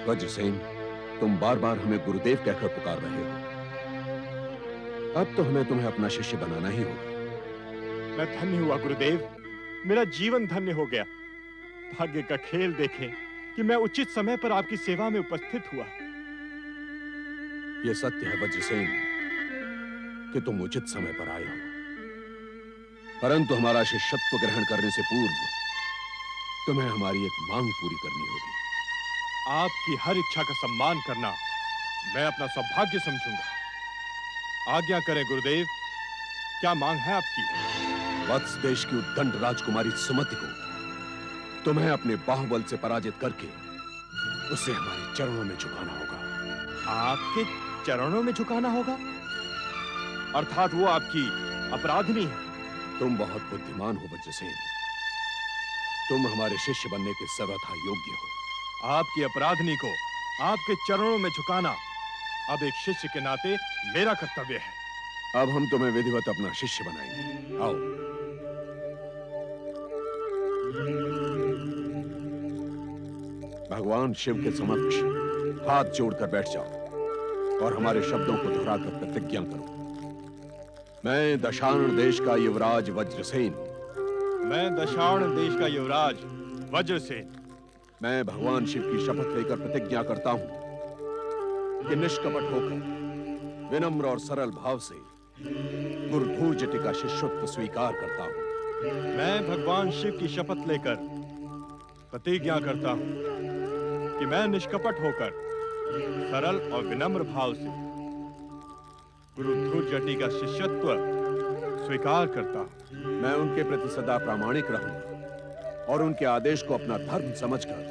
वज्रसेन, तुम बार बार हमें गुरुदेव कहकर पुकार रहे हो। अब तो हमें तुम्हें अपना शिष्य बनाना ही होगा। मैं धन्य हुआ गुरुदेव, मेरा जीवन धन्य हो गया। भाग्य का खेल देखें कि मैं उचित समय पर आपकी सेवा में उपस्थित हुआ। यह सत्य है वज्रसेन कि तुम उचित समय पर आए हो, परंतु हमारा शिष्यत्व ग्रहण करने से पूर्व तुम्हें हमारी एक मांग पूरी करनी होगी। आपकी हर इच्छा का सम्मान करना मैं अपना सौभाग्य समझूंगा। आज्ञा करें गुरुदेव, क्या मांग है आपकी? वत्स देश की उद्दंड राजकुमारी सुमति को तुम्हें अपने बाहुबल से पराजित करके उसे हमारे चरणों में झुकाना होगा। आपके चरणों में झुकाना होगा? अर्थात वो आपकी अपराधिनी है। तुम बहुत बुद्धिमान हो वज्रसेन, तुम हमारे शिष्य बनने के सर्वथा योग्य हो। आपकी अपराधिनी को आपके चरणों में झुकाना अब एक शिष्य के नाते मेरा कर्तव्य है। अब हम तुम्हें विधिवत अपना शिष्य बनाएंगे। आओ। भगवान शिव के समक्ष हाथ जोड़कर बैठ जाओ और हमारे शब्दों को दोहराकर प्रतिज्ञा करो। मैं दशार्ण देश का युवराज वज्रसेन। मैं दशार्ण देश का युवराज वज्रसेन। मैं भगवान शिव की शपथ लेकर प्रतिज्ञा करता हूं कि निष्कपट होकर विनम्र और सरल भाव से गुरुधूर जटि का शिष्यत्व स्वीकार करता हूं। मैं भगवान शिव की शपथ लेकर प्रतिज्ञा करता हूं कि मैं निष्कपट होकर सरल और विनम्र भाव से गुरुधूर जटि का शिष्यत्व स्वीकार करता हूं। मैं उनके प्रति सदा प्रामाणिक रहूंगा और उनके आदेश को अपना धर्म समझकर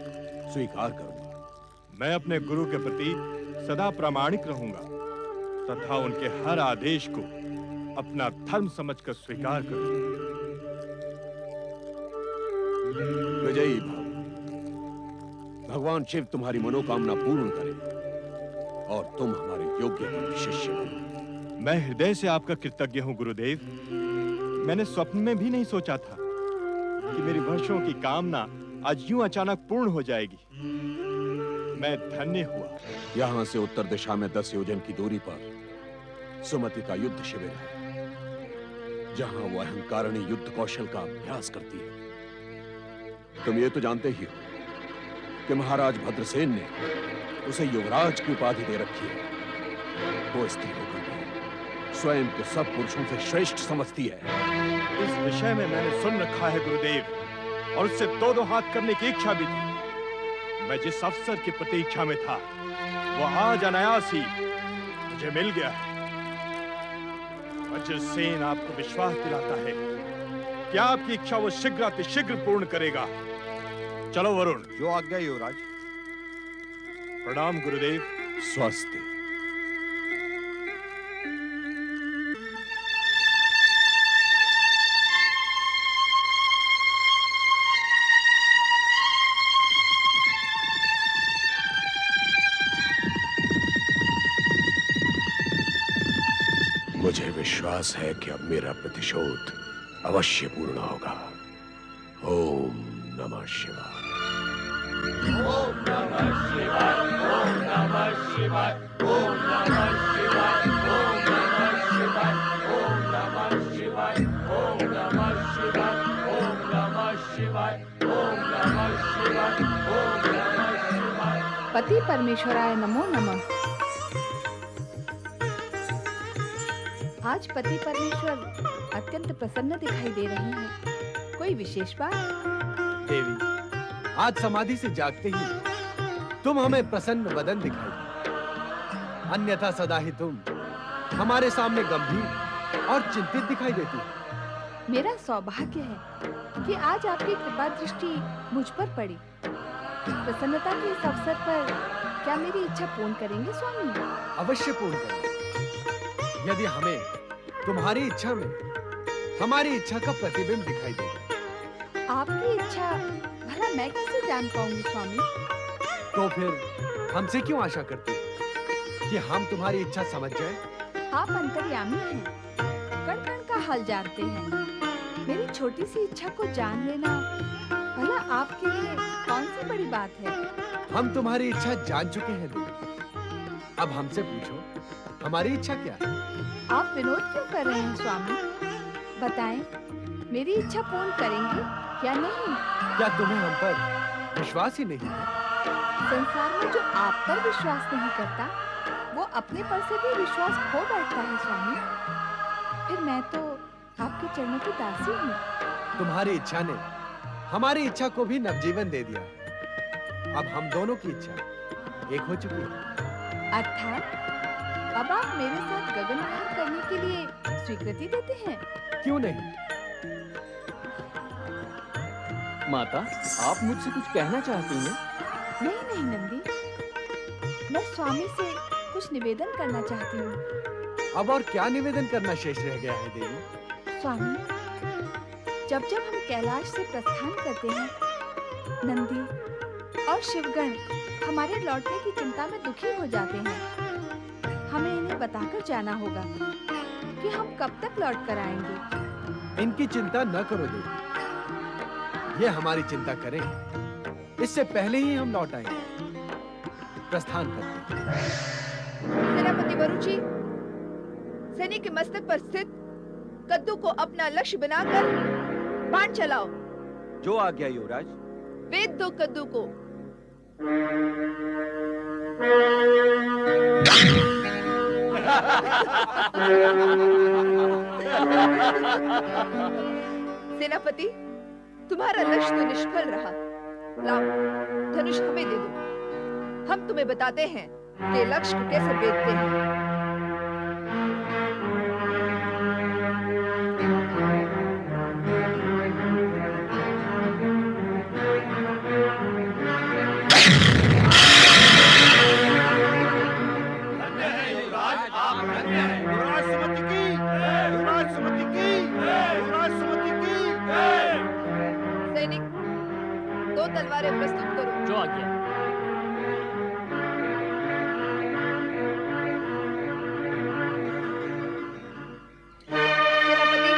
स्वीकार करूंगा। मैं अपने गुरु के प्रति सदा प्रामाणिक रहूंगा तथा उनके हर आदेश को अपना धर्म समझकर स्वीकार करूंगा। विजयी भव। भगवान शिव तुम्हारी मनोकामना पूर्ण करे और तुम हमारे योग्य शिष्य बनो। मैं हृदय से आपका कृतज्ञ हूं गुरुदेव। मैंने स्वप्न में भी नहीं सोचा था कि मेरी वर्षों की कामना आज यूं अचानक पूर्ण हो जाएगी। मैं धन्य हुआ। यहां से उत्तर दिशा में 10 योजन की दूरी पर सुमति का युद्ध शिविर है, जहां वो अहंकारिणी युद्ध कौशल का अभ्यास करती है। तुम ये तो जानते ही हो कि महाराज भद्रसेन ने उसे युवराज की उपाधि दे रखी है। वो स्त्री होकर भी स्वयं को सब पुरुषों से श्रेष्ठ समझती है। इस विषय में मैंने सुन रखा है गुरुदेव, और उससे दो हाथ करने की इच्छा भी थी। मैं जिस अवसर की प्रतीक्षा में था वो आज अनायास ही मुझे मिल गया है। वज्रसेन आपको विश्वास दिलाता है कि आपकी इच्छा वो शीघ्र पूर्ण करेगा। चलो वरुण। जो आज्ञा युवराज। प्रणाम गुरुदेव। स्वस्ति। मुझे विश्वास है कि अब मेरा प्रतिशोध अवश्य पूर्ण होगा। ओम नमः शिवाय। ओम नमः शिवाय। ओम नमः शिवाय। ओम नमः शिवाय। ओम नमः शिवाय। ओम नमः शिवाय। ओम नमः शिवाय। ओम नमः शिवाय। ओम नमः शिवाय। ओम नमः शिवाय। पति परमेश्वराय नमो नमः। आज पति परमेश्वर अत्यंत प्रसन्न दिखाई दे रहे हैं। कोई विशेष बात? देवी, आज समाधि से जागते ही तुम हमें प्रसन्न वदन दिखाई दी। अन्यथा सदा ही तुम हमारे सामने गंभीर और चिंतित दिखाई देती हो। मेरा सौभाग्य है कि आज आपकी कृपा दृष्टि मुझ पर पड़ी। प्रसन्नता के इस अवसर पर क्या मेरी इच्छा पूर्ण करेंगे स्वामी? अवश्य पूर्ण करें। यदि हमें तुम्हारी इच्छा में हमारी इच्छा का प्रतिबिंब दिखाई देगा। आपकी इच्छा भला मैं कैसे जान पाऊंगी स्वामी? तो फिर हमसे क्यों आशा करती हो कि हम तुम्हारी इच्छा समझ जाएं? आप अंतर्यामी हैं, कण कण का हाल जानते हैं। मेरी छोटी सी इच्छा को जान लेना भला आपके लिए कौन सी बड़ी बात है? हम तुम्हारी इच्छा जान चुके हैं देवी। अब हमसे पूछो, हमारी इच्छा क्या है? आप विनोद क्यों कर रहे हैं स्वामी? बताएं, मेरी इच्छा पूर्ण करेंगे या नहीं? क्या तुम्हें हम पर विश्वास ही नहीं है? संसार में जो आप पर विश्वास नहीं करता, वो अपने पर से भी विश्वास खो बैठता है स्वामी। फिर मैं तो आपके चरणों की दासी हूँ। तुम्हारी इच्छा ने हमारी इच्छा को भी नवजीवन दे दिया। अब हम दोनों की इच्छा एक हो चुकी है। अर्थात अब आप मेरे साथ गगन विहार करने के लिए स्वीकृति देते हैं? क्यों नहीं? माता, आप मुझसे कुछ कहना चाहती हैं? नहीं नहीं नंदी, मैं स्वामी से कुछ निवेदन करना चाहती हूँ। अब और क्या निवेदन करना शेष रह गया है देवी? स्वामी, जब जब हम कैलाश से प्रस्थान करते हैं, नंदी और शिवगण हमारे लौटने की चिंता में दुखी हो जाते हैं। हमें इन्हें बताकर जाना होगा कि हम कब तक लौट कर आएंगे। इनकी चिंता न करो देवी, ये हमारी चिंता करें, इससे पहले ही हम लौट आएंगे। प्रस्थान करते हैं। सेनापति वरुचि, सैनिक के मस्तक पर स्थित कद्दू को अपना लक्ष्य बनाकर बाण चलाओ। जो आज्ञा युवराज। वेद दो कद्दू को। सेनापति, तुम्हारा लक्ष्य तो निष्फल रहा। लाओ, धनुष हमें दे दो। हम तुम्हें बताते हैं कि लक्ष्य को कैसे भेदते हैं। सैनिक, दो तलवारें प्रस्तुत करो। जो आज्ञा। सेनापति,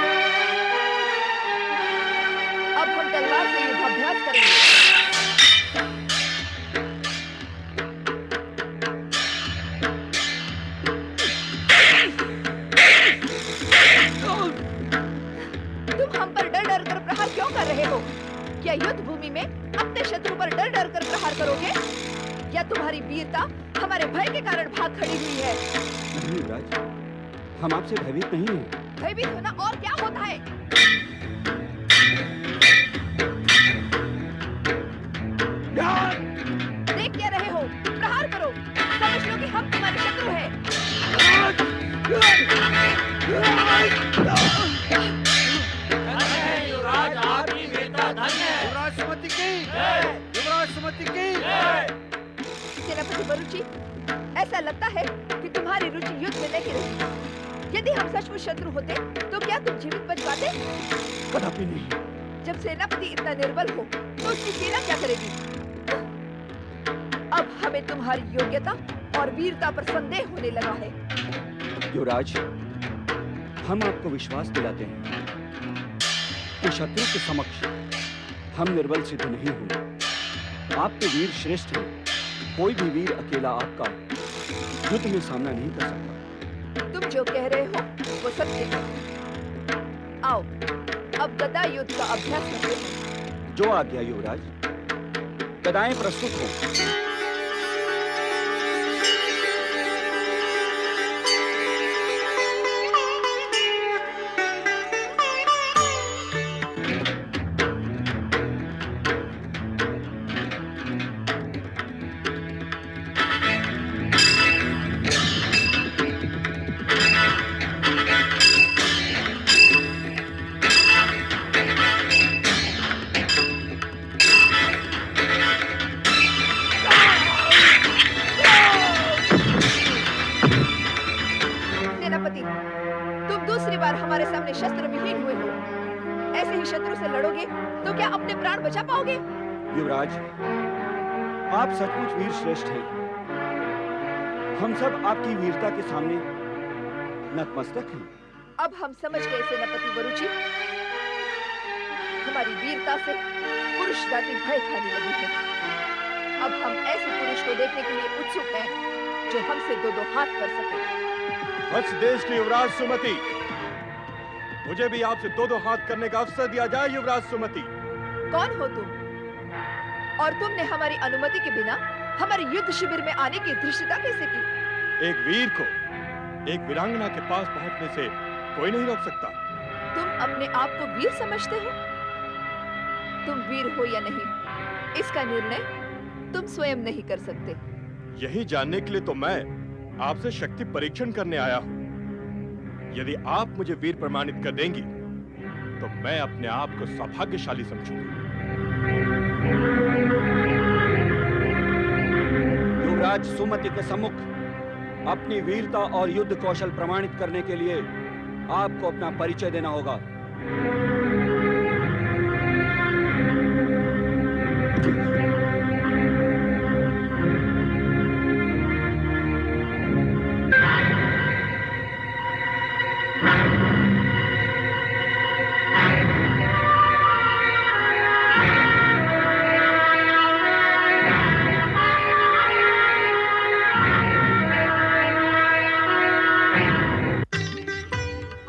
अब हम तलवार से युद्धाभ्यास करेंगे। तुम हम पर डर डर कर प्रहार क्यों कर रहे हो? क्या युद्ध भूमि में अपने शत्रु पर डर डर कर प्रहार करोगे? या तुम्हारी वीरता हमारे भय के कारण भाग खड़ी हुई है? नहीं युवराज, हम आपसे भयभीत नहीं हैं। भयभीत होना और क्या होता है? देख क्या रहे हो? प्रहार करो, समझ लो कि हम तुम्हारे शत्रु हैं। युवराज, आपकी वीरता धन्य है। युवराज सुमति की, युवराज सुमति की। सेनापति वरुचि, ऐसा लगता है कि तुम्हारी रुचि युद्ध में नहीं रही। यदि हम सचमुच शत्रु होते तो क्या तुम जीवित बच पाते? कदापि नहीं। जब सेनापति इतना निर्बल हो तो उसकी सेना क्या करेगी? अब हमें तुम्हारी योग्यता और वीरता पर संदेह होने लगा है। युवराज, हम आपको विश्वास दिलाते हैं कि शत्रु के समक्ष हम निर्बल सिद्ध नहीं होंगे। आप तो वीर श्रेष्ठ हैं। कोई भी वीर अकेला आपका युद्ध में सामना नहीं कर सकता। तुम जो कह रहे हो वो सत्य है। आओ, अब गदा युद्ध का अभ्यास करते हैं। जो आज्ञा युवराज। गदाएं प्रस्तुत हो। सेनापति, तुम दूसरी बार हमारे सामने शस्त्र विहीन हुए हो। ऐसे ही शत्रु से लड़ोगे तो क्या अपने प्राण बचा पाओगे? युवराज, आप सचमुच वीर श्रेष्ठ हैं। हम सब आपकी वीरता के सामने नतमस्तक हैं। अब हम समझ गए सेनापति वरुचि, हमारी वीरता से पुरुष जाति भय खाने लगी है। अब हम ऐसे पुरुष को देखने के लिए उत्सुक हैं जो हमसे दो दो हाथ कर सके। वत्स देश की युवराज सुमति, मुझे भी आपसे दो दो हाथ करने का अवसर दिया जाए। युवराज सुमति, कौन हो तुम? और तुमने हमारी अनुमति के बिना हमारे युद्ध शिविर में आने की धृष्टता कैसे की? एक वीर को एक वीरांगना के पास पहुंचने से कोई नहीं रोक सकता। तुम अपने आप को वीर समझते हो? तुम वीर हो या नहीं, इसका निर्णय तुम स्वयं नहीं कर सकते। यही जानने के लिए तो मैं आपसे शक्ति परीक्षण करने आया हूं। यदि आप मुझे वीर प्रमाणित कर देंगी तो मैं अपने आप को सौभाग्यशाली समझूंगा। युवराज सुमति के सम्मुख अपनी वीरता और युद्ध कौशल प्रमाणित करने के लिए आपको अपना परिचय देना होगा।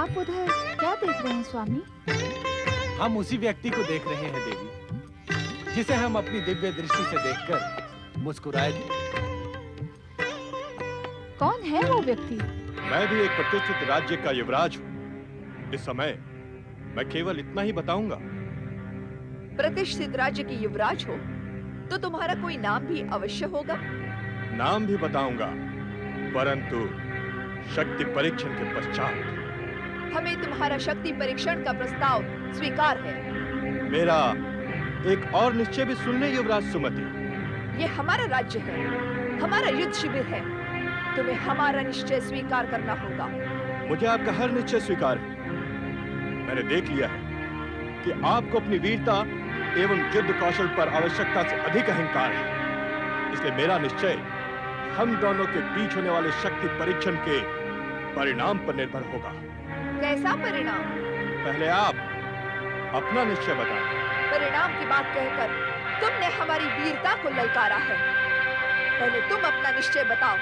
आप उधर क्या देख रहे हैं स्वामी? हम उसी व्यक्ति को देख रहे हैं देवी, जिसे हम अपनी दिव्य दृष्टि से देखकर मुस्कुराए थे। कौन है वो व्यक्ति? मैं भी एक प्रतिष्ठित राज्य का युवराज हूं। इस समय मैं केवल इतना ही बताऊंगा। प्रतिष्ठित राज्य की युवराज हो तो तुम्हारा कोई नाम भी अवश्य होगा। नाम भी बताऊंगा, परंतु शक्ति परीक्षण के पश्चात। हमें तुम्हारा शक्ति परीक्षण का प्रस्ताव स्वीकार है। मेरा एक और निश्चय भी सुन ले युवराज सुमति। ये हमारा राज्य है, हमारा युद्ध शिविर है। तुम्हें हमारा निश्चय स्वीकार करना होगा। मुझे आपका हर निश्चय स्वीकार है। मैंने देख लिया है कि आपको अपनी वीरता एवं युद्ध कौशल पर आवश्यकता से अधिक अहंकार है। इसलिए मेरा निश्चय हम दोनों के बीच होने वाले शक्ति परीक्षण के परिणाम पर निर्भर होगा। कैसा परिणाम? पहले आप अपना निश्चय बताएं। परिणाम की बात कहकर तुमने हमारी वीरता को ललकारा है। पहले तुम अपना निश्चय बताओ,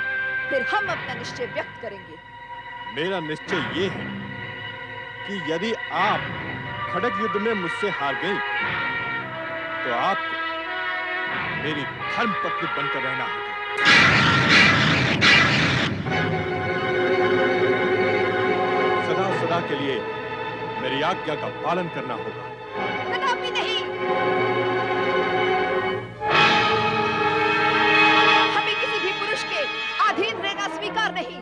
फिर हम अपना निश्चय व्यक्त करेंगे। मेरा निश्चय ये है कि यदि आप खड़ग युद्ध में मुझसे हार गई तो आपको मेरी धर्म पत्नी बनकर रहना होगा। सदा सदा के लिए मेरी आज्ञा का पालन करना होगा। कदापि नहीं। हमें किसी भी पुरुष के अधीन रहना स्वीकार नहीं।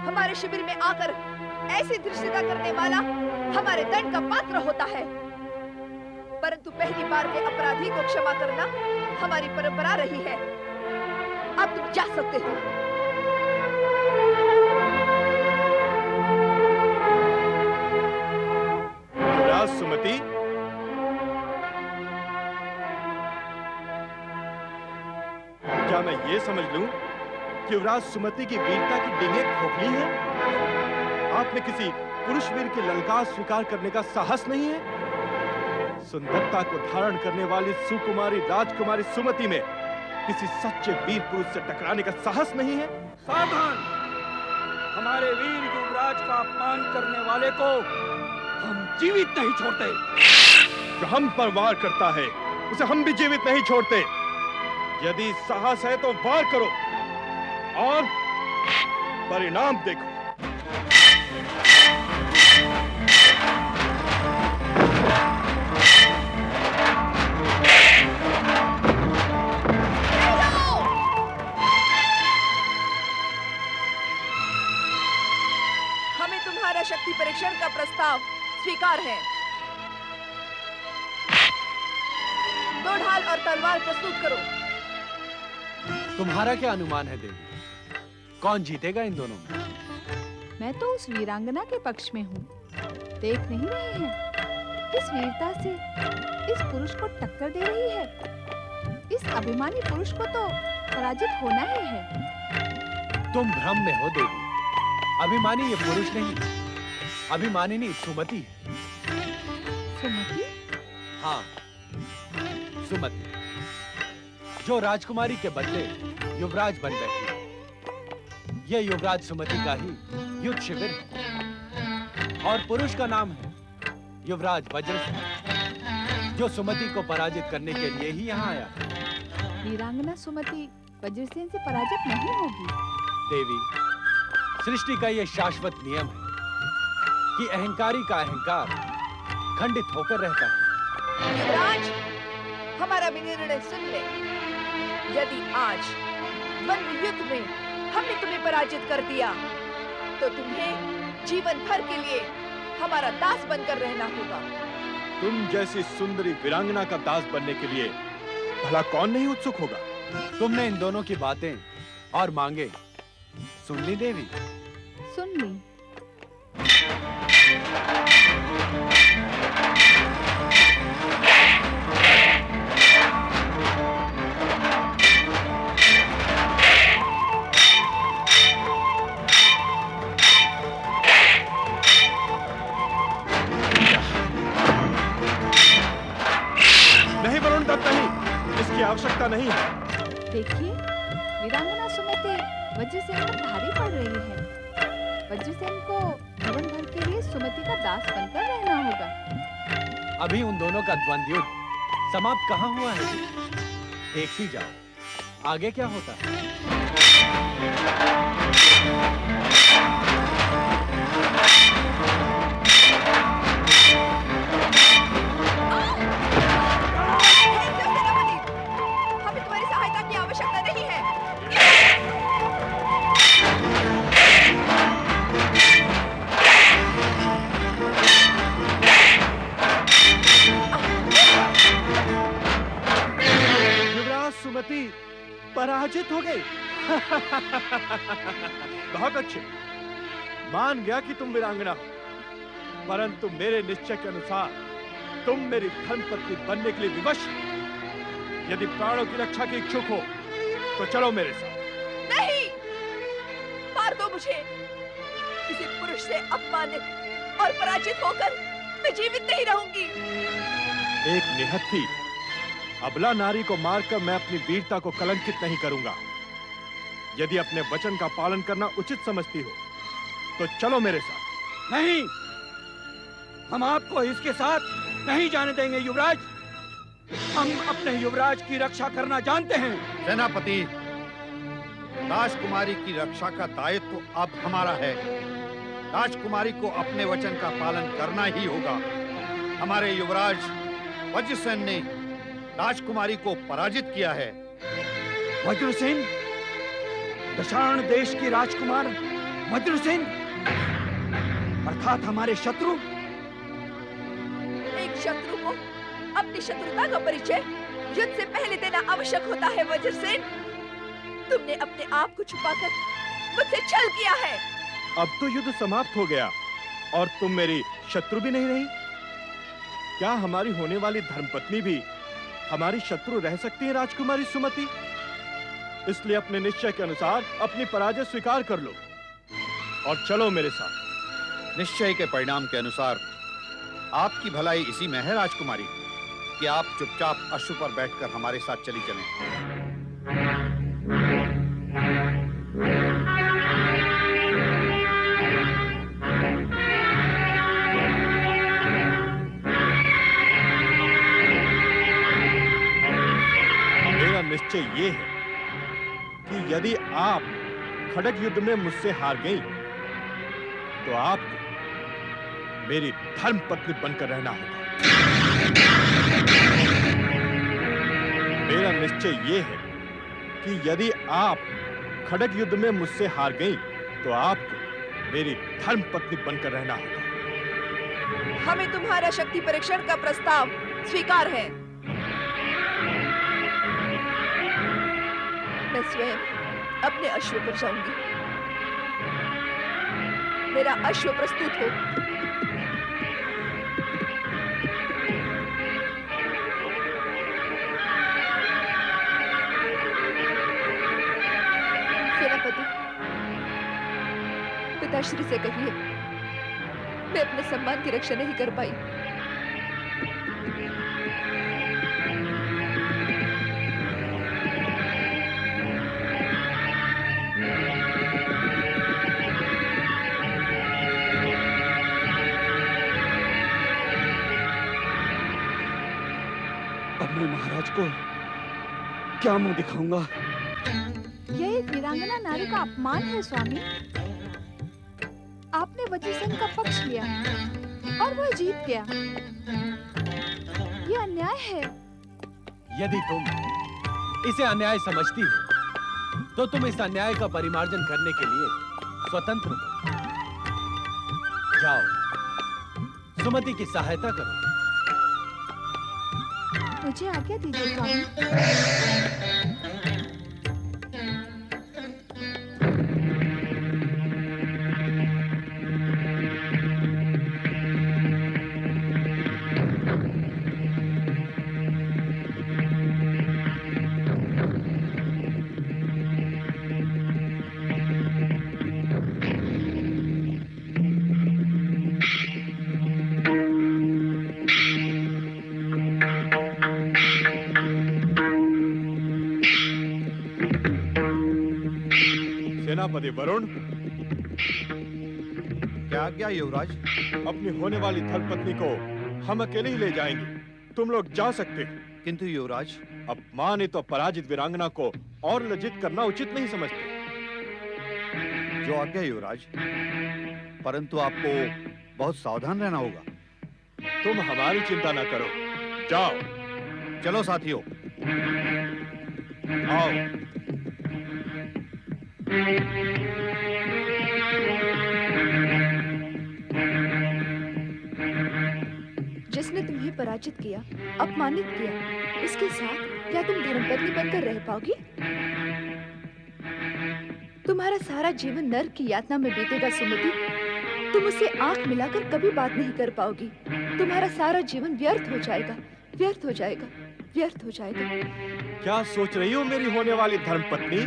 हमारे शिविर में आकर ऐसी धृष्टता करने वाला हमारे दंड का पात्र होता है। परंतु पहली बार के अपराधी को क्षमा करना हमारी परंपरा रही है। अब तुम जा सकते हो। युवराज सुमति, क्या मैं ये समझ लूं कि युवराज सुमति की वीरता की डींगे खोखली है? आपने किसी पुरुष वीर की ललकार स्वीकार करने का साहस नहीं है? सुंदरता को धारण करने वाली सुकुमारी राजकुमारी सुमति में किसी सच्चे वीर पुरुष से टकराने का साहस नहीं है? सावधान! हमारे वीर युवराज का अपमान करने वाले को हम जीवित नहीं छोड़ते। जो हम पर वार करता है उसे हम भी जीवित नहीं छोड़ते। यदि साहस है तो वार करो और परिणाम देखो। हमें तुम्हारा शक्ति परीक्षण का प्रस्ताव स्वीकार है। दो ढाल और तलवार प्रस्तुत करो। तुम्हारा क्या अनुमान है देवी, कौन जीतेगा इन दोनों में? मैं तो उस वीरांगना के पक्ष में हूँ। देख नहीं रहे हैं किस वीरता से इस पुरुष को टक्कर दे रही है। इस अभिमानी पुरुष को तो पराजित होना ही है। तुम भ्रम में हो देवी। अभिमानी ये पुरुष नहीं, अभिमानिनी सुमति है। सुमति? हाँ, सुमति। जो राजकुमारी के बदले युवराज बन बैठी। यह युवराज सुमति का ही युद्ध शिविर है और पुरुष का नाम है युवराज वज्रसेन, जो सुमति को पराजित करने के लिए ही यहाँ आया था। वीरांगना सुमति वज्रसेन से पराजित नहीं होगी। देवी, सृष्टि का यह शाश्वत नियम है कि अहंकारी का अहंकार खंडित होकर रहता है। युवराज, हमारा भी निर्णय सुन ले। यदि आज द्वंद्व युद्ध में हमने तुम्हें पराजित कर दिया, तो तुम्हें जीवन भर के लिए हमारा दास बनकर रहना होगा। तुम जैसी सुंदरी वीरांगना का दास बनने के लिए भला कौन नहीं उत्सुक होगा? तुमने इन दोनों की बातें और मांगे सुन ली देवी? सुन ली। नहीं वरुण दत्त, नहीं, इसकी आवश्यकता नहीं है। देखिए, वीरांगना सुमति वज्रसेन पर भारी पड़ रही है। वज्रसेन को जीवन भर के लिए सुमति का दास बनकर रहना होगा। अभी उन दोनों का द्वंद्व युद्ध समाप्त कहाँ हुआ है? देखती जाओ आगे क्या होता है। हमें तुम्हारी सहायता की आवश्यकता नहीं है। युवराज सुमति पराजित हो गई। बहुत अच्छे, मान गया कि तुम वीरांगना हो, परंतु मेरे निश्चय के अनुसार तुम मेरी धर्मपत्नी बनने के लिए विवश हो। यदि प्राणों की रक्षा के इच्छुक हो तो चलो मेरे साथ। नहीं, मार दो मुझे। किसी पुरुष से अपमानित और पराजित होकर मैं जीवित नहीं रहूंगी। एक निहत्थी अबला नारी को मारकर मैं अपनी वीरता को कलंकित नहीं करूंगा। यदि अपने वचन का पालन करना उचित समझती हो तो चलो मेरे साथ। नहीं, हम आपको इसके साथ नहीं जाने देंगे युवराज। हम अपने युवराज की रक्षा करना जानते हैं। सेनापति, राजकुमारी की रक्षा का दायित्व अब हमारा है। राजकुमारी को अपने वचन का पालन करना ही होगा। हमारे युवराज वज्रसेन ने राजकुमारी को पराजित किया है। वज्रसेन, दशार्ण देश की राजकुमार वज्रसेन, अर्थात हमारे शत्रु। एक शत्रु को अपनी शत्रुता का परिचय युद्ध से पहले देना आवश्यक होता है। वज्रसेन, तुमने अपने आप को छुपाकर मुझसे छल किया है। अब तो युद्ध समाप्त हो गया और तुम मेरी शत्रु भी नहीं रही। क्या हमारी होने वाली धर्मपत्नी भी हमारी शत्रु रह सकती है राजकुमारी सुमति? इसलिए अपने निश्चय के अनुसार अपनी पराजय स्वीकार कर लो और चलो मेरे साथ। निश्चय के परिणाम के अनुसार आपकी भलाई इसी में है राजकुमारी, कि आप चुपचाप अश्व पर बैठकर हमारे साथ चली चलें। मेरा निश्चय ये है कि यदि आप खड़ग युद्ध में मुझसे हार गई तो आपको मेरी धर्मपत्नी बनकर रहना होगा। मेरा निश्चय ये है कि यदि आप खड़ग युद्ध में मुझसे हार गई तो आपको मेरी धर्मपत्नी बनकर रहना होगा। हमें तुम्हारा शक्ति परीक्षण का प्रस्ताव स्वीकार है। मैं स्वयं अपने अश्व पर जाऊंगी। मेरा अश्व प्रस्तुत हो। सेनापति, पिताश्री से कहिए मैं अपने सम्मान की रक्षा नहीं कर पाई। मैं महाराज को क्या मुंह दिखाऊंगा? यह एक वीरांगना नारी का अपमान है स्वामी। आपने वज्रसेन का पक्ष लिया और वह जीत गया। यह अन्याय है। यदि तुम इसे अन्याय समझती हो तो तुम इस अन्याय का परिमार्जन करने के लिए स्वतंत्र हो। जाओ, सुमति की सहायता करो। मुझे आज्ञा दीजिए स्वामी। सेनापति वरुण, क्या आज्ञा युवराज? अपनी होने वाली धर्मपत्नी को हम अकेले ही ले जाएंगे। तुम लोग जा सकते हो। किंतु युवराज, अपमानित और पराजित वीरांगना को और लज्जित करना उचित नहीं समझते। जो आज्ञा युवराज, परंतु आपको बहुत सावधान रहना होगा। तुम हमारी चिंता न करो, जाओ। चलो साथियों, आओ। जिसने तुम्हें पराजित किया, अपमानित किया, उसके साथ क्या तुम धर्मपत्नी बनकर रह पाओगी? तुम्हारा सारा जीवन नर्क की यातना में बीतेगा सुमति। तुम उसे आंख मिलाकर कभी बात नहीं कर पाओगी। तुम्हारा सारा जीवन व्यर्थ हो जाएगा, व्यर्थ हो जाएगा, व्यर्थ हो जाएगा। क्या सोच रही हो मेरी होने वाली धर्मपत्नी?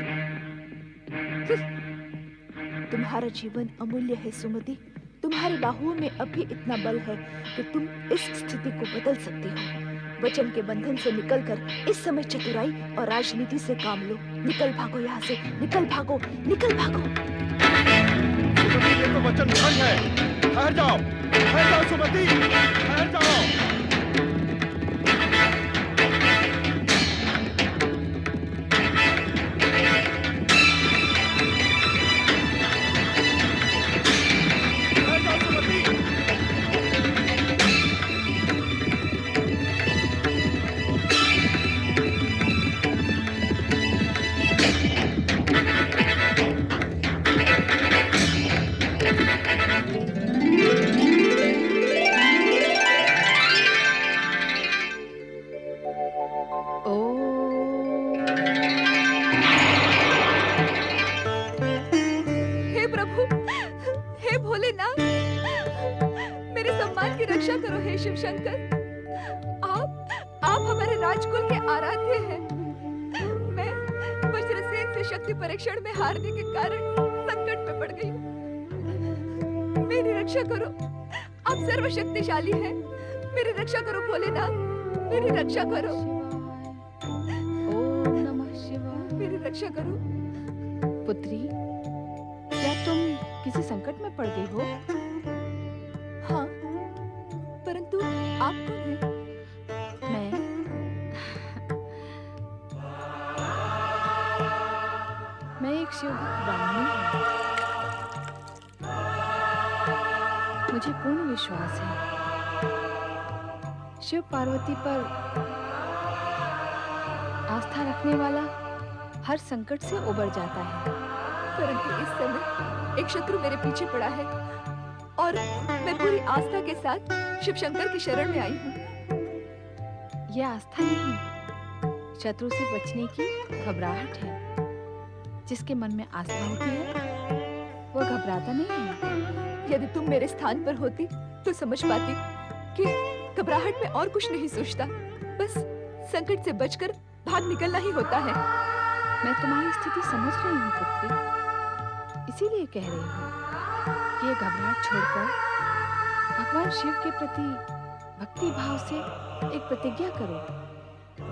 तुम्हारा जीवन अमूल्य है सुमति। तुम्हारी बाहुओं में अभी इतना बल है कि तुम इस स्थिति को बदल सकती हो। वचन के बंधन से निकलकर इस समय चतुराई और राजनीति से काम लो। निकल भागो यहाँ से, निकल भागो, निकल भागो। सुमति, ये तो वचन भंग है। ठहर जाओ सुमति, ठहर जाओ। रक्षा करो हे शिव शंकर। आप हमारे राजकुल के आराध्य हैं। मैं वज्रसेन से शक्ति परीक्षण में हारने के कारण संकट में पड़ गई हूँ। मेरी रक्षा करो, आप सर्वशक्तिशाली हैं। मेरी रक्षा करो भोलेनाथ, मेरी रक्षा करो। ओम नमः शिवाय। मेरी रक्षा करो। पुत्री, क्या तुम किसी संकट में पड़ गई हो? हाँ, परंतु आप कौन हैं? मैं एक शिव ब्राह्मणी हूँ। मुझे पूर्ण विश्वास है शिव पार्वती पर आस्था रखने वाला हर संकट से उबर जाता है। परंतु इस समय एक शत्रु मेरे पीछे पड़ा है और मैं पूरी आस्था के साथ शिव शंकर की शरण में आई हूँ। यह आस्था नहीं, शत्रु से बचने की घबराहट है। जिसके मन में आस्था होती है वो घबराता नहीं है। यदि तुम मेरे स्थान पर होती तो समझ पाती कि घबराहट में और कुछ नहीं सोचता, बस संकट से बचकर भाग निकलना ही होता है। मैं तुम्हारी स्थिति समझ रही हूँ पुत्री, इसीलिए कह रही हूँ कि ये घबराहट छोड़कर भगवान शिव के प्रति भक्ति भाव से एक प्रतिज्ञा करो।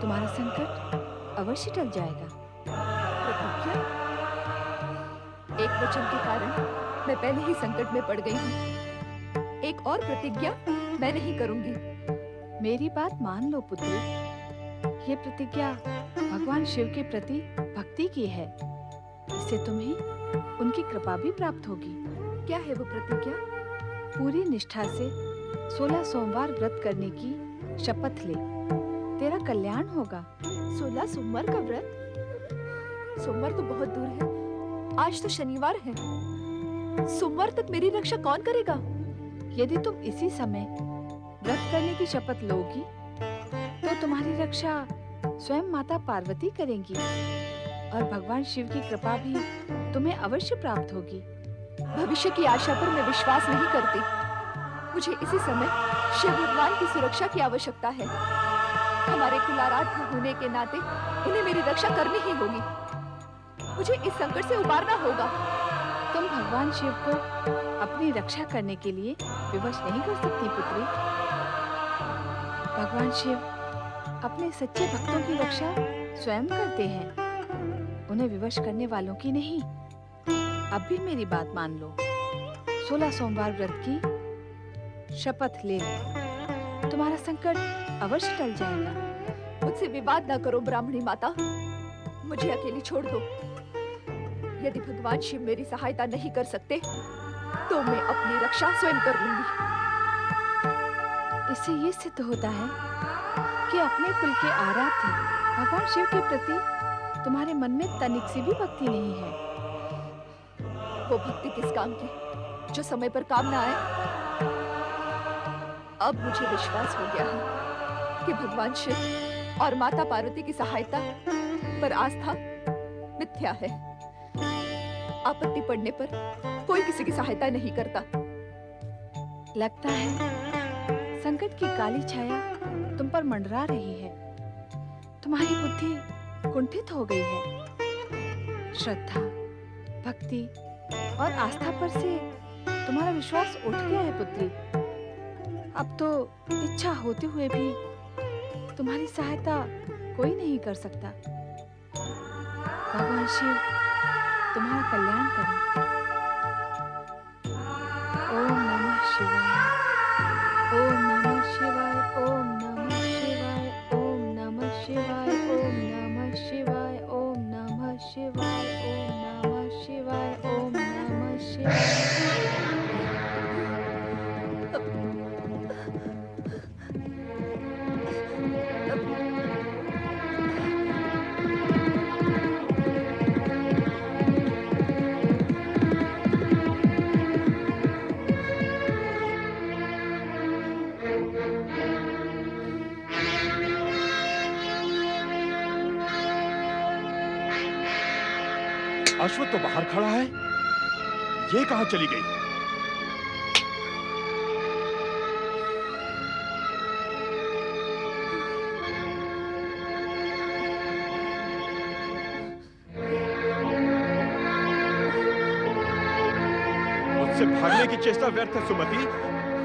तुम्हारा संकट अवश्य टल जाएगा। प्रतिज्ञा? एक वचन के कारण मैं पहले ही संकट में पड़ गई हूँ। एक और प्रतिज्ञा मैं नहीं करूंगी। मेरी बात मान लो पुत्री। ये प्रतिज्ञा भगवान शिव के प्रति भक्ति की है। इससे तुम्हें उनकी कृपा भी प्राप्त होगी। क्या है वो प्रतिज्ञा? पूरी निष्ठा से 16 सोमवार व्रत करने की शपथ ले, तेरा कल्याण होगा। 16 सोमवार का व्रत? सोमवार तो बहुत दूर है, आज तो शनिवार है। सोमवार तक मेरी रक्षा कौन करेगा? यदि तुम इसी समय व्रत करने की शपथ लोगी तो तुम्हारी रक्षा स्वयं माता पार्वती करेंगी और भगवान शिव की कृपा भी तुम्हें अवश्य प्राप्त होगी। भविष्य की आशा पर मैं विश्वास नहीं करती। मुझे इसी समय शिव भगवान की सुरक्षा की आवश्यकता है। हमारे कुलाराध्य होने के नाते इन्हें मेरी रक्षा करनी ही होगी। मुझे इस संकट से उबारना होगा। तुम भगवान शिव को अपनी रक्षा करने के लिए विवश नहीं कर सकती पुत्री। भगवान शिव अपने सच्चे भक्तों की रक्षा स्वयं करते हैं, उन्हें विवश करने वालों की नहीं। अब भी मेरी बात मान लो। 16 सोमवार व्रत की शपथ ले लो, तुम्हारा संकट अवश्य टल जाएगा। मुझसे विवाद न करो ब्राह्मणी माता, मुझे अकेली छोड़ दो। यदि भगवान शिव मेरी सहायता नहीं कर सकते तो मैं अपनी रक्षा स्वयं कर लूंगी। इससे ये सिद्ध होता है कि अपने कुल के आराध्य भगवान शिव के प्रति तुम्हारे मन में तनिक सी भी भक्ति नहीं है। वो भक्ति किस काम की जो समय पर काम ना आए? अब मुझे विश्वास हो गया है कि भगवान शिव और माता पार्वती की सहायता पर आस्था मिथ्या है। आपत्ति पड़ने पर कोई किसी की सहायता नहीं करता। लगता है संकट की काली छाया तुम पर मंडरा रही है। तुम्हारी बुद्धि कुंठित हो गई है। श्रद्धा, भक्ति और आस्था पर से तुम्हारा विश्वास उठ गया है पुत्री। अब तो इच्छा होते हुए भी तुम्हारी सहायता कोई नहीं कर सकता। भगवान शिव तुम्हारा कल्याण करें। ओम नमः शिवाय, ओम नमः शिवाय, ओम नमः शिवाय, ओम नमः शिवाय, ओम नमः शिवाय, ओम नमः शिवाय, ओम नमः शिवाय, ओम नमः शिवाय। अश्वत्थ तो बाहर खड़ा है, ये कहां चली गई? मुझसे भागने की चेष्टा व्यर्थ है सुमति।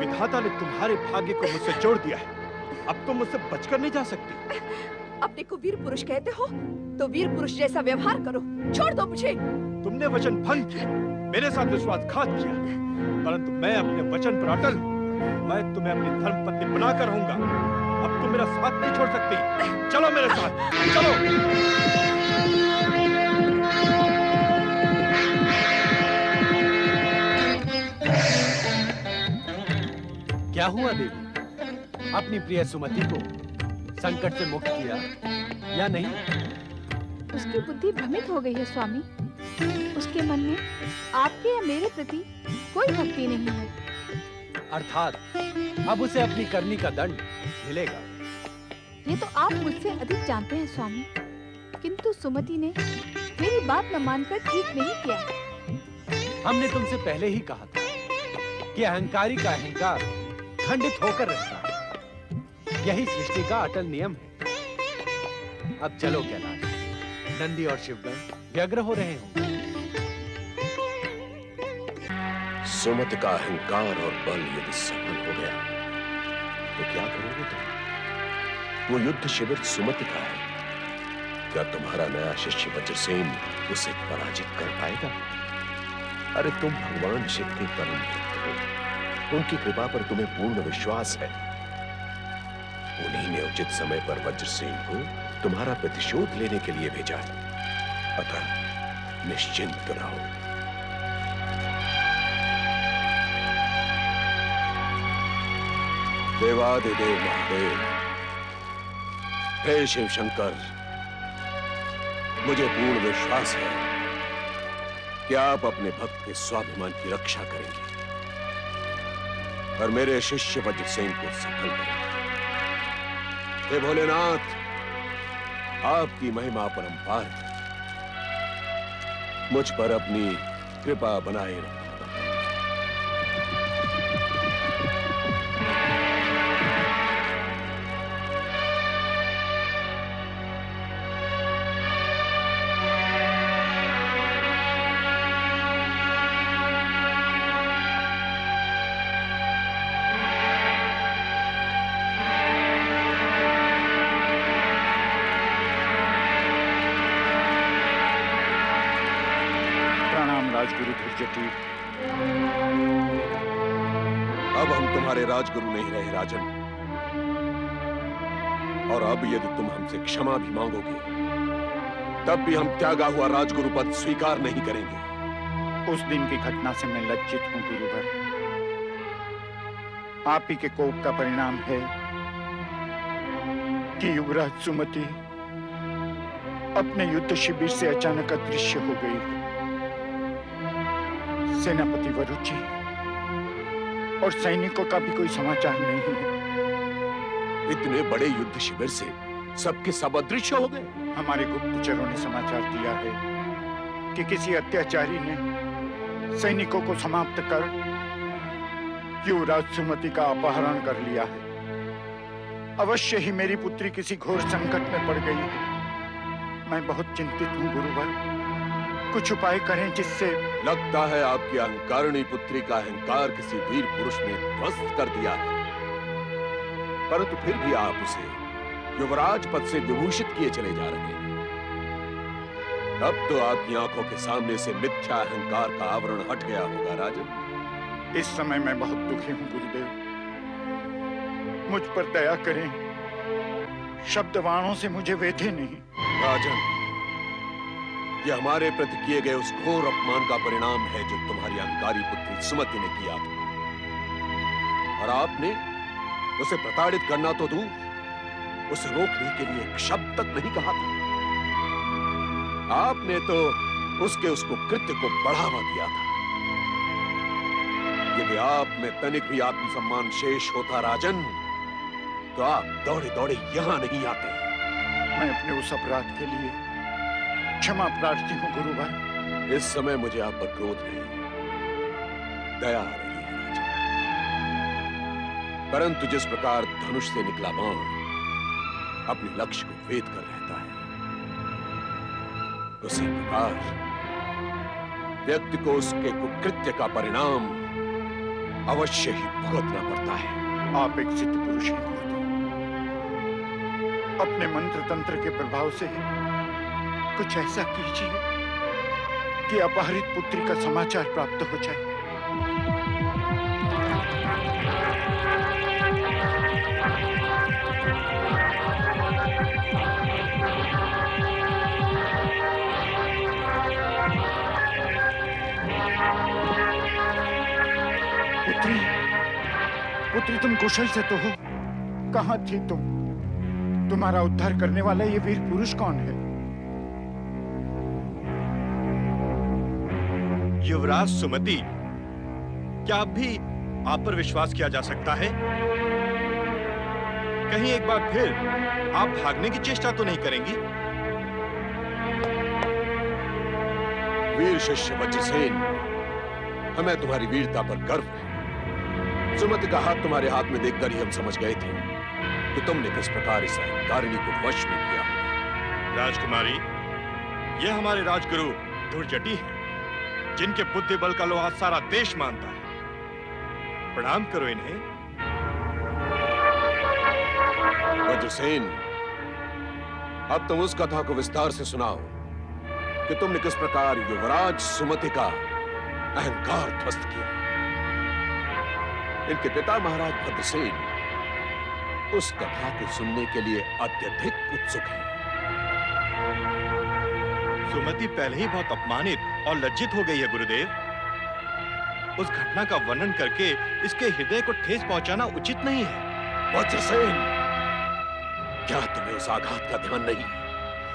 विधाता ने तुम्हारे भाग्य को मुझसे जोड़ दिया है। अब तुम मुझसे बचकर नहीं जा सकती। अपने को वीर पुरुष कहते हो तो वीर पुरुष जैसा व्यवहार करो। छोड़ दो मुझे। तुमने वचन भंग किया, मेरे साथ विश्वासघात किया, परंतु मैं अपने वचन पर अटल हूं। मैं तुम्हें अपनी धर्मपत्नी बनाकर रहूंगा। अब तुम मेरा साथ नहीं छोड़ सकती। चलो मेरे साथ, चलो। क्या हुआ देवी? अपनी प्रिय सुमति को संकट से मुक्त किया या नहीं? उसकी बुद्धि भ्रमित हो गई है स्वामी। उसके मन में आपके या मेरे प्रति कोई भक्ति नहीं है। अर्थात अब उसे अपनी करनी का दंड मिलेगा। ये तो आप मुझसे अधिक जानते हैं स्वामी, किंतु सुमति ने मेरी बात न मानकर ठीक नहीं किया। हमने तुमसे पहले ही कहा था कि अहंकारी का अहंकार खंडित होकर रहता है। यही सृष्टि का अटल नियम है। अब चलो कैलाश, नंदी और शिवगण व्यग्र हो रहे होंगे। सुमति का अहंकार और बल यदि सफल हो गया तो क्या करोगे तुम? वो युद्ध शिविर सुमति का है। क्या तुम्हारा नया शिष्य वज्रसेन उसे पराजित कर पाएगा? अरे तुम भगवान शिव के परम भक्त हो, उनकी कृपा पर तुम्हें पूर्ण विश्वास है। उन्हीं ने उचित समय पर वज्रसेन को तुम्हारा प्रतिशोध लेने के लिए भेजा है। अतः निश्चिंत रहो। देवादिदेव महादेव, हे शिव शंकर, मुझे पूर्ण विश्वास है कि आप अपने भक्त के स्वाभिमान की रक्षा करेंगे और मेरे शिष्य वज्रसेन को सफल करेंगे। हे भोलेनाथ, आपकी महिमा परंपार है। मुझ पर अपनी कृपा बनाए रखो। राजगुरु धुर्जटी। अब हम तुम्हारे राजगुरु नहीं रहे राजन, और अब यदि तुम हमसे क्षमा भी मांगोगे तब भी हम त्यागा हुआ राजगुरु पद स्वीकार नहीं करेंगे। उस दिन की घटना से मैं लज्जित हूं गुरुवर। आप ही के कोप का परिणाम है कि युवराज सुमति अपने युद्ध शिविर से अचानक अदृश्य हो गई। सेनापति वरुचि और सैनिकों का भी कोई समाचार नहीं है। इतने बड़े युद्ध शिविर से सबके सब अदृश्य हो गए। हमारे गुप्तचरों ने समाचार दिया है कि किसी अत्याचारी ने सैनिकों को समाप्त कर युवराज सुमति का अपहरण कर लिया है। अवश्य ही मेरी पुत्री किसी घोर संकट में पड़ गई है। मैं बहुत चिंतित हूं गुरुवर। कुछ उपाय करें जिससे। लगता है आपकी अहंकारिणी पुत्री का अहंकार किसी वीर पुरुष ने ध्वस्त कर दिया है, परंतु फिर भी आप उसे युवराज पद से विभूषित किए चले जा रहे हैं। अब तो आपकी आंखों के सामने से मिथ्या अहंकार का आवरण हट गया होगा राजन। इस समय मैं बहुत दुखी हूं गुरुदेव। मुझ पर दया करें। शब्द वाणों से मुझे वेधे नहीं। राजन, यह हमारे प्रति किए गए उस घोर अपमान का परिणाम है जो तुम्हारी अहंकारी पुत्री सुमति ने किया था, और आपने उसे प्रताड़ित करना तो दूर, उसे रोकने के लिए एक शब्द तक नहीं कहा था। आपने तो उसके उसको कृत्य को बढ़ावा दिया था। यदि आप में तनिक भी आत्मसम्मान शेष होता राजन, तो आप दौड़े दौड़े यहां नहीं आते। मैं अपने उस अपराध के लिए क्षमा प्रार्थी हूं गुरुवर। इस समय मुझे आप पर क्रोध नहीं, दया आ रही है राजन। परंतु जिस प्रकार धनुष से निकला बाण अपने लक्ष्य को भेद कर रहता है, उसी प्रकार व्यक्ति को उसके कुकृत्य का परिणाम अवश्य ही भुगतना पड़ता है। आप एक सिद्ध पुरुष हैं गुरुदेव। अपने मंत्र तंत्र के प्रभाव से कुछ ऐसा कीजिए कि अपहरित पुत्री का समाचार प्राप्त हो जाए। पुत्री, पुत्री तुम कुशल से तो हो? कहां थी तुम? तुम्हारा उद्धार करने वाला ये वीर पुरुष कौन है? युवराज सुमति, क्या अब भी आप पर विश्वास किया जा सकता है? कहीं एक बार फिर आप भागने की चेष्टा तो नहीं करेंगी? वीर शिष्य वज्रसेन, हमें तुम्हारी वीरता पर गर्व है। सुमति का हाथ तुम्हारे हाथ में देखकर ही हम समझ गए थे कि तुमने किस प्रकार इस अहंकारिणी को वश में किया। राजकुमारी, यह हमारे राजगुरु धुर्जटी हैं, जिनके बुद्धि बल का लोहा सारा देश मानता है। प्रणाम करो इन्हें। वज्रसेन, अब तुम उस कथा को विस्तार से सुनाओ कि तुमने किस प्रकार युवराज सुमति का अहंकार ध्वस्त किया। इनके पिता महाराज भद्रसेन उस कथा को सुनने के लिए अत्यधिक उत्सुक हैं। सुमति पहले ही बहुत अपमानित और लज्जित हो गई है गुरुदेव। उस घटना का वर्णन करके इसके हृदय को ठेस पहुंचाना उचित नहीं है। वज्रसेन, क्या तुम्हें उस आघात का ध्यान नहीं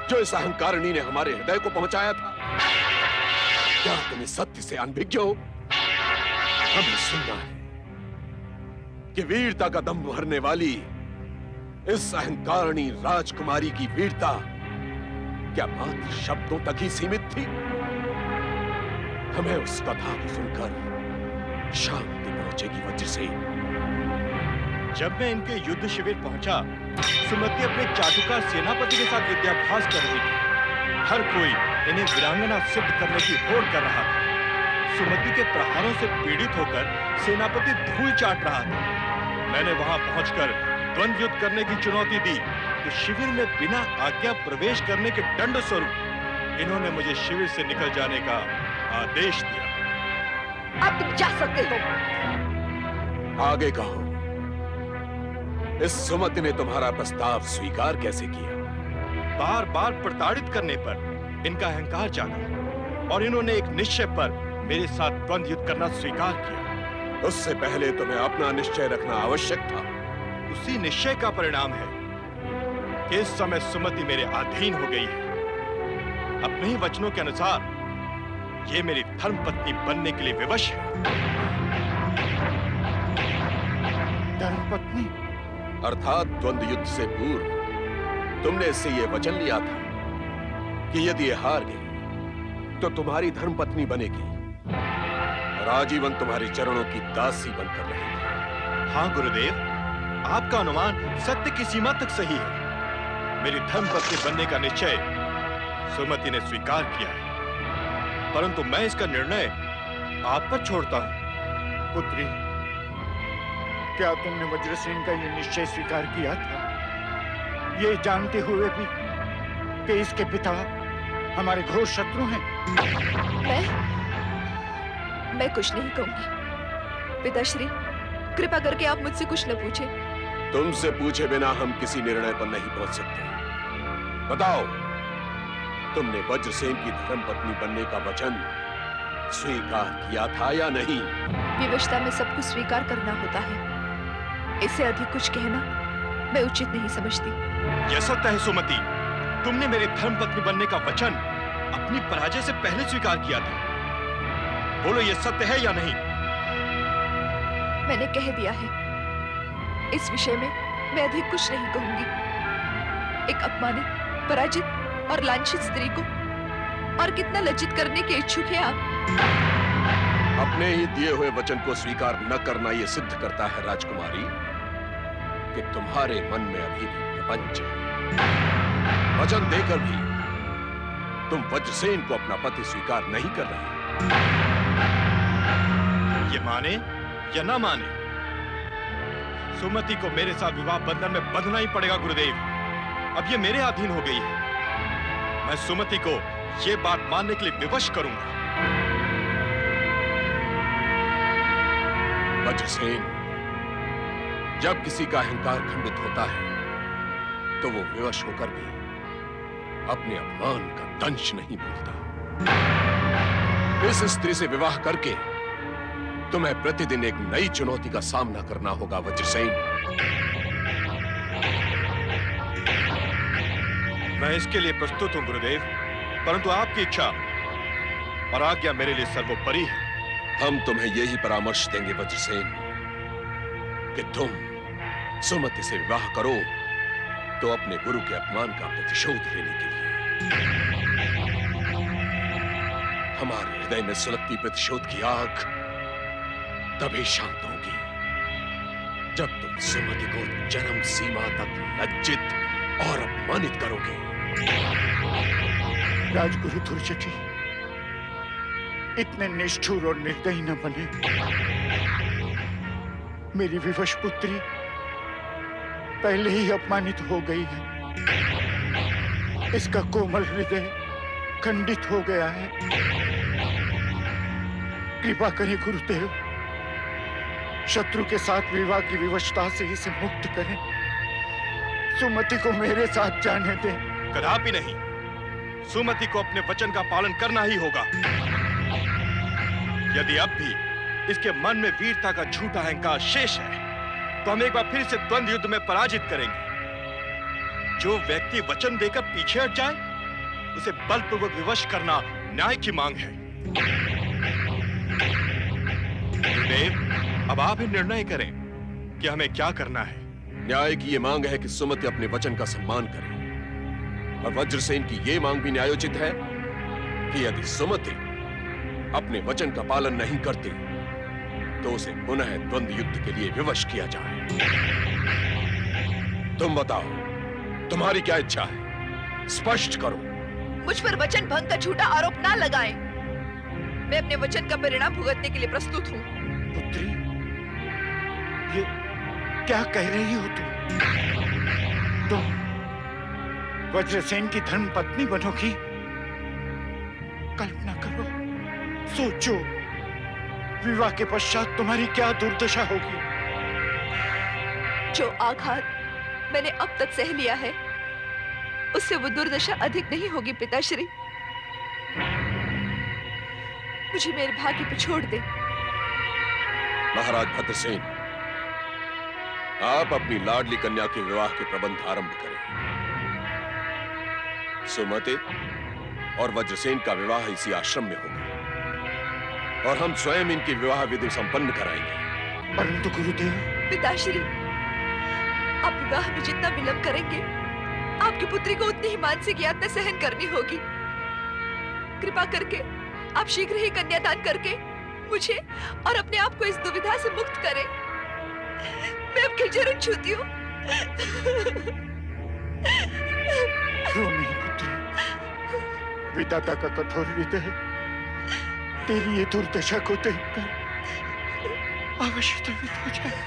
जो इस अहंकारिणी ने हमारे हृदय को पहुंचाया था? क्या तुम इस सत्य से अनभिज्ञ हो? हमें सुनना है कि वीरता का दम भरने वाली इस अहंकारिणी राजकुमारी की वीरता क्या मात्र शब्दों तक ही सीमित थी? हमें उस कथा को सुनकर शांति पहुंचेगी वज्रसेन। जब मैं इनके युद्ध शिविर पहुंचा, सुमति अपने चाटुकार सेनापति के साथ विद्याभ्यास कर रही थी। हर कोई इन्हें वीरांगना सिद्ध करने की होड़ कर रहा था। सुमति के प्रहारों से पीड़ित होकर सेनापति धूल चाट रहा था। मैंने वहां पहुंचकर द्वंद्व युद्ध करने की चुनौती दी तो शिविर में बिना आज्ञा प्रवेश करने के दंड स्वरूप इन्होंने मुझे शिविर से निकल जाने का आदेश दिया। अब तुम जा सकते हो। आगे कहो, इस सुमति ने तुम्हारा प्रस्ताव स्वीकार कैसे किया? बार बार प्रताड़ित करने पर इनका अहंकार जागा और इन्होंने एक निश्चय पर मेरे साथ द्वंद्व युद्ध करना स्वीकार किया। उससे पहले तुम्हें अपना निश्चय रखना आवश्यक था। उसी निश्चय का परिणाम है कि इस समय सुमति मेरे अधीन हो गई है। अपने ही वचनों के अनुसार ये मेरी धर्मपत्नी बनने के लिए विवश है। धर्मपत्नी? अर्थात द्वंद्व युद्ध से पूर्व तुमने इससे यह वचन लिया था कि यदि ये हार गई तो तुम्हारी धर्मपत्नी बनेगी और आजीवन तुम्हारे चरणों की दासी बनकर रहेगी। हाँ गुरुदेव, आपका अनुमान सत्य की सीमा तक सही है। मेरी धर्मपत्नी बनने का निश्चय सुमति ने स्वीकार किया है, परंतु मैं इसका निर्णय आप पर छोड़ता हूं। पुत्री, क्या तुमने वज्रसेन का ये निश्चय स्वीकार किया था, ये जानते हुए भी कि इसके पिता हमारे घोर शत्रु हैं? मैं कुछ नहीं कहूंगी। पिताश्री, कृपा करके आप मुझसे कुछ न पूछे। तुमसे पूछे बिना हम किसी निर्णय पर नहीं पहुंच सकते। बताओ, तुमने वज्रसेन की धर्मपत्नी बनने का वचन स्वीकार किया था या नहीं? विवशता में सब कुछ स्वीकार करना होता है। इससे अधिक कुछ कहना मैं उचित नहीं समझती। यह सत्य है सुमति, तुमने मेरे धर्मपत्नी बनने का वचन अपनी पराजय से पहले स्वीकार किया था। बोलो, यह सत्य है या नहीं? मैंने कह दिया है। इस विषय में मैं अधिक कुछ नहीं कहूंगी। एक अपमानित, पराजित और लांछित स्त्री को और कितना लज्जित करने के इच्छुक हैं आप। अपने ही दिए हुए वचन को स्वीकार न करना यह सिद्ध करता है राजकुमारी कि तुम्हारे मन में अभी भी प्रपंच है। वचन देकर भी तुम वज्रसेन को अपना पति स्वीकार नहीं कर रहे। ये माने या ना माने, सुमति को मेरे साथ विवाह बंधन में बंधना ही पड़ेगा गुरुदेव। अब ये मेरे अधीन हो गई है। मैं सुमति को ये बात मानने के लिए विवश करूंगा। वज्रसेन, जब किसी का अहंकार खंडित होता है तो वो विवश होकर भी अपने अपमान का दंश नहीं भूलता। इस स्त्री से विवाह करके तुम्हें प्रतिदिन एक नई चुनौती का सामना करना होगा वज्रसेन। मैं इसके लिए प्रस्तुत हूं गुरुदेव, परंतु आपकी इच्छा और आज्ञा मेरे लिए सर्वोपरि है। हम तुम्हें यही परामर्श देंगे वज्रसेन कि तुम सुमति से विवाह करो तो अपने गुरु के अपमान का प्रतिशोध लेने के लिए। हमारे हृदय में सुलगती प्रतिशोध की आग तभी शांत होगी जब तुम सुमति को चरम सीमा तक लज्जित और अपमानित करोगे। राजगुरु दुर्जटी, इतने निष्ठुर और निर्दयी न बने। मेरी विवश पुत्री पहले ही अपमानित हो गई है। इसका कोमल हृदय खंडित हो गया है। कृपा करें गुरुदेव, शत्रु के साथ विवाह की विवशता से इसे मुक्त करें। सुमति को मेरे साथ जाने दें। कदापि नहीं। सुमति को अपने वचन का पालन करना ही होगा। यदि अब भी इसके मन में वीरता का झूठा अहंकार शेष है, तो हम एक बार फिर से द्वंद्व युद्ध में पराजित करेंगे। जो व्यक्ति वचन देकर पीछे हट जाए, उसे बलपूर्वक विवश करना न्याय की मांग है। गुरुदेव, अब आप ही निर्णय करें कि हमें क्या करना है। न्याय की ये मांग है कि सुमति अपने वचन का सम्मान करे, और वज्रसेन की ये मांग भी न्यायोचित है कि यदि सुमति अपने वचन का पालन नहीं करती, तो उसे पुनः द्वंद्व युद्ध के लिए विवश किया जाए। तुम बताओ, तुम्हारी क्या इच्छा है? स्पष्ट करो। मुझ पर वचन भंग का झूठा आरोप ना लगाएं। मैं अपने वचन का परिणाम भुगतने के लिए प्रस्तुत हूँ। पुत्री, ये क्या कह रही हो तुम वज्रसेन की धर्म पत्नी बनोगी? कल्पना करो, सोचो, विवाह के पश्चात तुम्हारी क्या दुर्दशा होगी। जो आघात मैंने अब तक सह लिया है, उससे वो दुर्दशा अधिक नहीं होगी पिताश्री। मुझे मेरे भाग्य पे छोड़ दे। महाराज भद्रसेन, आप अपनी लाडली कन्या के विवाह के प्रबंध आरंभ करें। सुमति और वज्रसेन का विवाह इसी आश्रम में होगा, और हम स्वयं इनकी विवाह विधि संपन्न कराएंगे। परंतु गुरुदेव। पिताश्री, आप विवाह में जितना विलंब करेंगे, आपकी पुत्री को उतनी ही मानसिक यातना सहन करनी होगी। कृपा करके आप शीघ्र ही कन्यादान करके मुझे और अपने आप को इस दुविधा से मुक्त करें। मैं आपके चरण छूती हूँ। रो नहीं पुत्री, विधाता का कठोर हृदय तेरी ये दुर्दशा को देखकर अवश्य द्रवित हो जाए।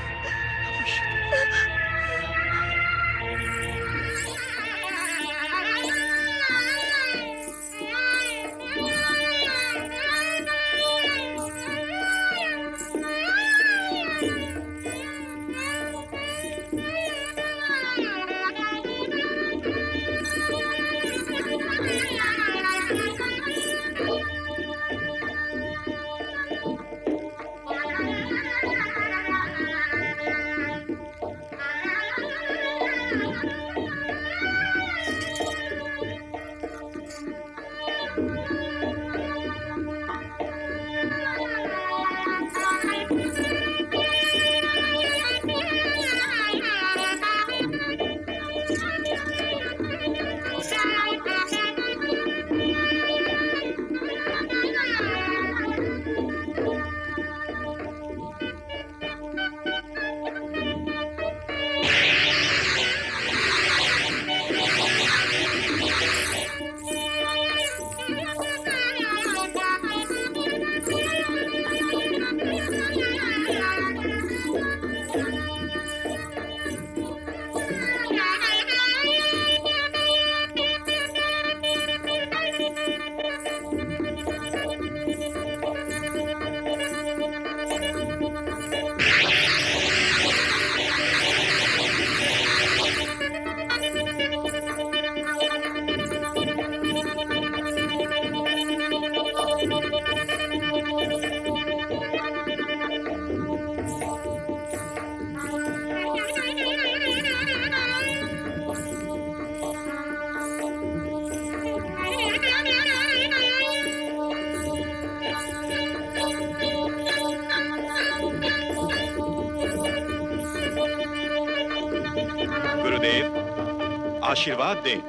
आशीर्वाद दें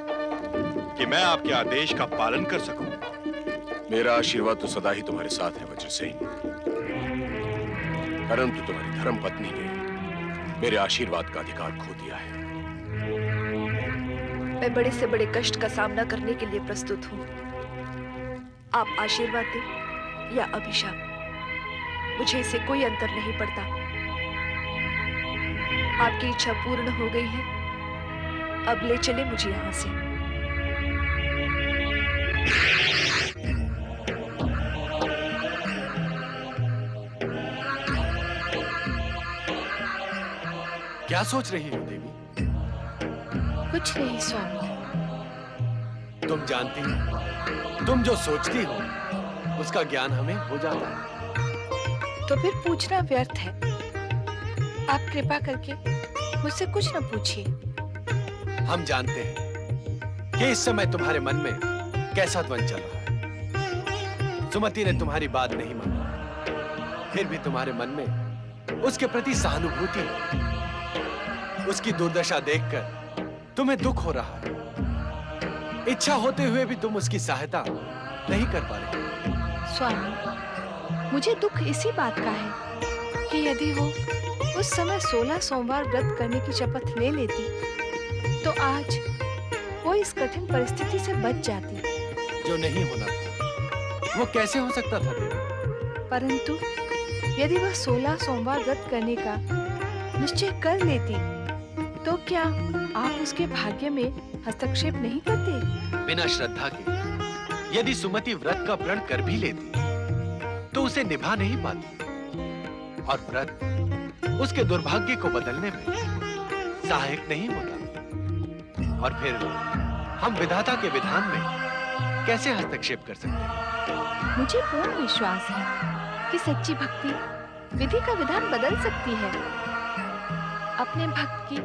कि मैं आपके आदेश का पालन कर सकूं। मेरा आशीर्वाद तो सदा ही तुम्हारे साथ है वज्रसेन, परंतु तुम्हारी धर्म पत्नी ने मेरे आशीर्वाद का अधिकार खो दिया है। मैं बड़े से बड़े कष्ट का सामना करने के लिए प्रस्तुत हूँ। आप आशीर्वाद दें या अभिशाप, मुझे इससे कोई अंतर नहीं पड़ता। आपकी इच्छा पूर्ण हो गई है, अब ले चले मुझे यहाँ से। क्या सोच रही हो देवी? कुछ नहीं स्वामी। तुम जानती हो तुम जो सोचती हो उसका ज्ञान हमें हो जाता है। तो फिर पूछना व्यर्थ है। आप कृपा करके मुझसे कुछ न पूछिए। हम जानते हैं कि इस समय तुम्हारे मन में कैसा द्वंद चल रहा है। सुमति ने तुम्हारी बात नहीं मानी, फिर भी तुम्हारे मन में उसके प्रति सहानुभूति है। उसकी दुर्दशा देखकर तुम्हें दुख हो रहा है। इच्छा होते हुए भी तुम उसकी सहायता नहीं कर पा रहे। स्वामी, मुझे दुख इसी बात का है कि यदि वो उस समय 16 सोमवार व्रत करने की शपथ ले लेती तो आज वो इस कठिन परिस्थिति से बच जाती। जो नहीं होना था वो कैसे हो सकता था देवी? परंतु यदि वह 16 सोमवार व्रत करने का निश्चय कर लेती तो क्या आप उसके भाग्य में हस्तक्षेप नहीं करते? बिना श्रद्धा के यदि सुमति व्रत का प्रण कर भी लेती तो उसे निभा नहीं पाती, और व्रत उसके दुर्भाग्य को बदलने में सहायक नहीं होता। और फिर हम विधाता के विधान में कैसे हस्तक्षेप कर सकते हैं? मुझे पूर्ण विश्वास है कि सच्ची भक्ति विधि का विधान बदल सकती है। अपने भक्त की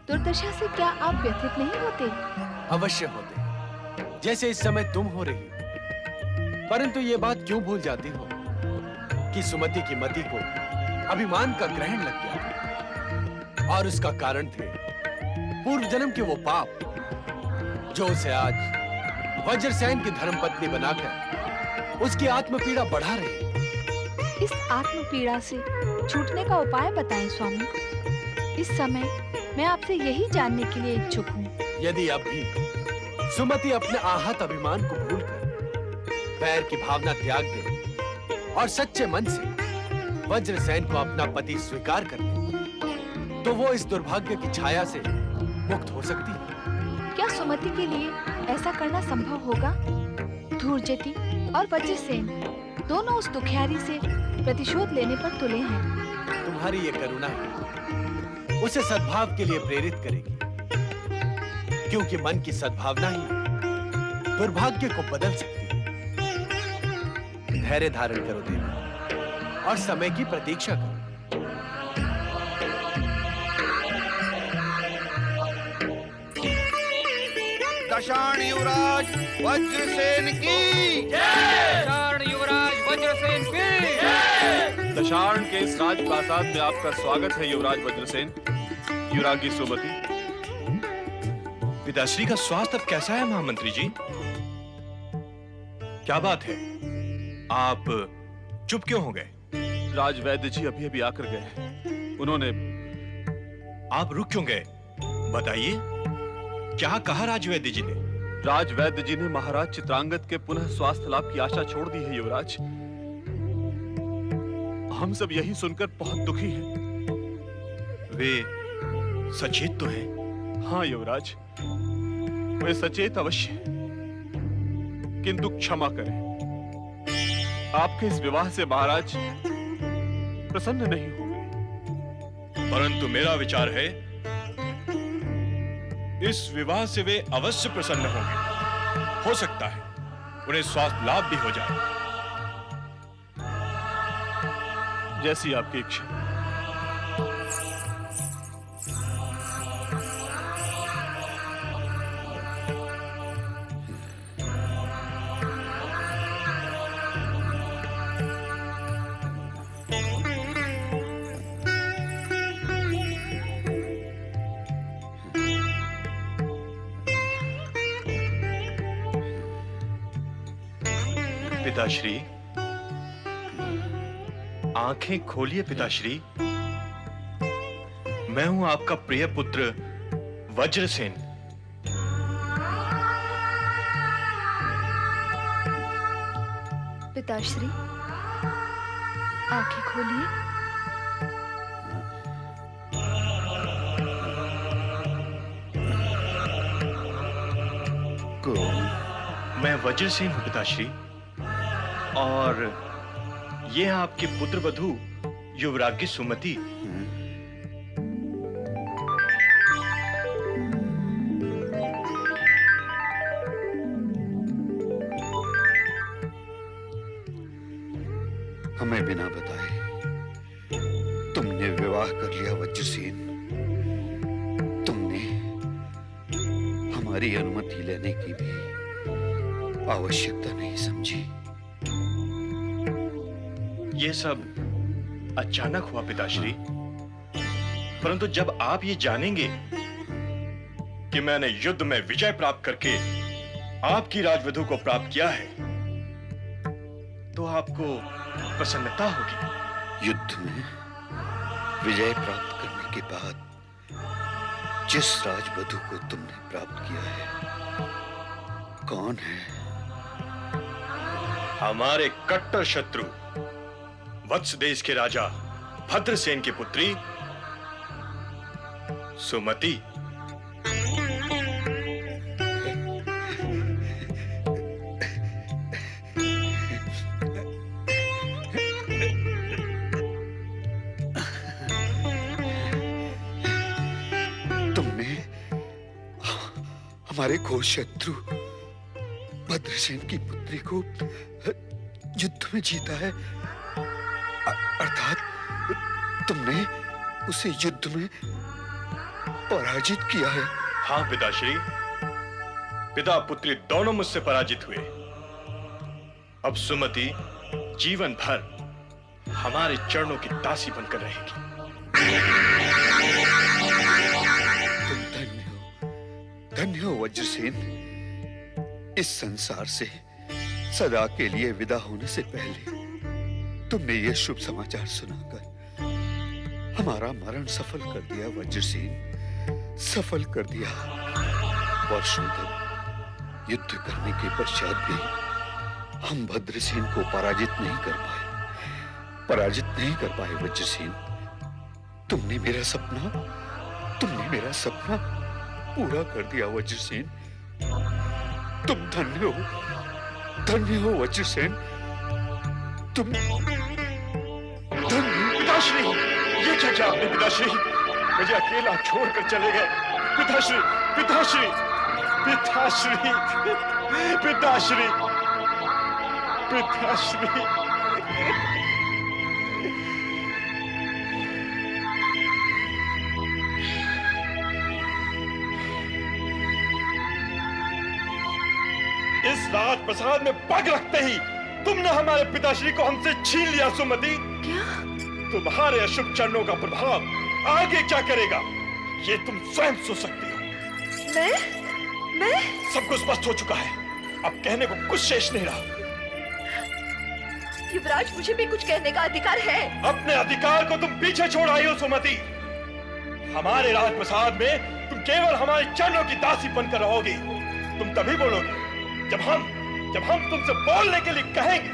दुर्दशा से क्या आप व्यथित नहीं होते? अवश्य होते हैं, जैसे इस समय तुम हो रही हो। परंतु ये बात क्यों भूल जाती हो कि सुमति की मति को अभिमान का ग्रहण लग गया था, और उसका कारण थे पूर्व जन्म के वो पाप जो उसे आज वज्रसेन की धर्मपत्नी बनाकर उसकी आत्म पीड़ा बढ़ा रहे हैं। इस आत्म पीड़ा से छूटने का उपाय बताएं स्वामी। इस समय मैं आपसे यही जानने के लिए इच्छुक हूँ। यदि अब भी सुमति अपने आहत अभिमान को भूलकर पैर की भावना त्याग दे और सच्चे मन से वज्रसेन को अपना पति स्वीकार कर ले, तो वो इस दुर्भाग्य की छाया से मुक्त हो सकती है। क्या सुमति के लिए ऐसा करना संभव होगा? धूर्जटी और वज्रसेन दोनों उस दुखियारी से प्रतिशोध लेने पर तुले हैं। तुम्हारी ये करुणा उसे सद्भाव के लिए प्रेरित करेगी, क्योंकि मन की सद्भावना ही दुर्भाग्य को बदल सकती है। धैर्य धारण करो देवी और समय की प्रतीक्षा करो। दशाण युवराज वज्रसेन की दशाण युवराज वज्रसेन की। दशार्ण के इस राजप्रासाद में आपका स्वागत है युवराज वज्रसेन। युवरागी सुमति। पिताश्री का स्वास्थ्य अब कैसा है महामंत्री जी? क्या बात है, आप चुप क्यों हो गए? राजवैद्य जी अभी अभी आकर गए। उन्होंने आप रुक क्यों गए? बताइए, क्या कहा राजवैद्य जी ने? राजवैद्य जी ने महाराज चित्रांगद के पुनः स्वास्थ्य लाभ की आशा छोड़ दी है युवराज। हम सब यही सुनकर बहुत दुखी हैं। वे सचेत तो हैं? हाँ युवराज, वे सचेत अवश्य हैं, किंतु क्षमा करें, आपके इस विवाह से महाराज प्रसन्न नहीं होंगे। परंतु मेरा विचार है इस विवाह से वे अवश्य प्रसन्न होंगे। हो सकता है उन्हें स्वास्थ्य लाभ भी हो जाए। जैसी आपकी इच्छा। पिताश्री, आंखें खोलिए पिताश्री। मैं हूं आपका प्रिय पुत्र वज्रसेन। पिताश्री, आंखें खोलिए। मैं वज्रसेन हूं पिताश्री, और ये आपके पुत्र वधू युवराज्ञी सुमति। हमें बिना बताए तुमने विवाह कर लिया वज्रसेन। तुमने हमारी अनुमति लेने की भी आवश्यकता नहीं समझी। ये सब अचानक हुआ पिताश्री, परंतु जब आप ये जानेंगे कि मैंने युद्ध में विजय प्राप्त करके आपकी राजवधु को प्राप्त किया है, तो आपको प्रसन्नता होगी। युद्ध में विजय प्राप्त करने के बाद जिस राजवधु को तुमने प्राप्त किया है कौन है? हमारे कट्टर शत्रु वत्स देश के राजा भद्रसेन की पुत्री सुमति। तुमने हमारे घोर शत्रु भद्रसेन की पुत्री को युद्ध में जीता है, अर्थात तुमने उसे युद्ध में पराजित किया है। हाँ पिताश्री, पिता पुत्री दोनों मुझसे पराजित हुए। अब सुमति जीवन भर हमारे चरणों की दासी बनकर रहेगी। तुम धन्य हो वज्रसेन। इस संसार से सदा के लिए विदा होने से पहले तुमने ये शुभ समाचार सुनाकर हमारा मरण सफल कर दिया वज्रसेन, सफल कर दिया। वर्षों तक युद्ध करने के पश्चात भी हम भद्रसेन को पराजित नहीं कर पाए वज्रसेन। तुमने मेरा सपना पूरा कर दिया वज्रसेन। तुम धन्य हो वज्रसेन। तुम पिताश्री, ये क्या किया आपने पिताश्री? मुझे अकेला छोड़कर चले गए पिताश्री, पिताश्री, पिताश्री, पिताश्री, पिताश्री। इस राजप्रसाद में पग रखते ही तुमने हमारे पिताश्री को हमसे छीन लिया सुमति। क्या? तुम्हारे अशुभ चरणों का प्रभाव आगे क्या करेगा ये तुम स्वयं सोच सकती हो। मैं सब कुछ स्पष्ट हो चुका है, अब कहने को कुछ शेष नहीं रहा। युवराज, मुझे भी कुछ कहने का अधिकार है। अपने अधिकार को तुम पीछे छोड़ आई हो सुमति। हमारे राजप्रसाद में तुम केवल हमारे चरणों की दासी बनकर रहोगी। तुम तभी बोलोगे जब हम तुमसे बोलने के लिए कहेंगे।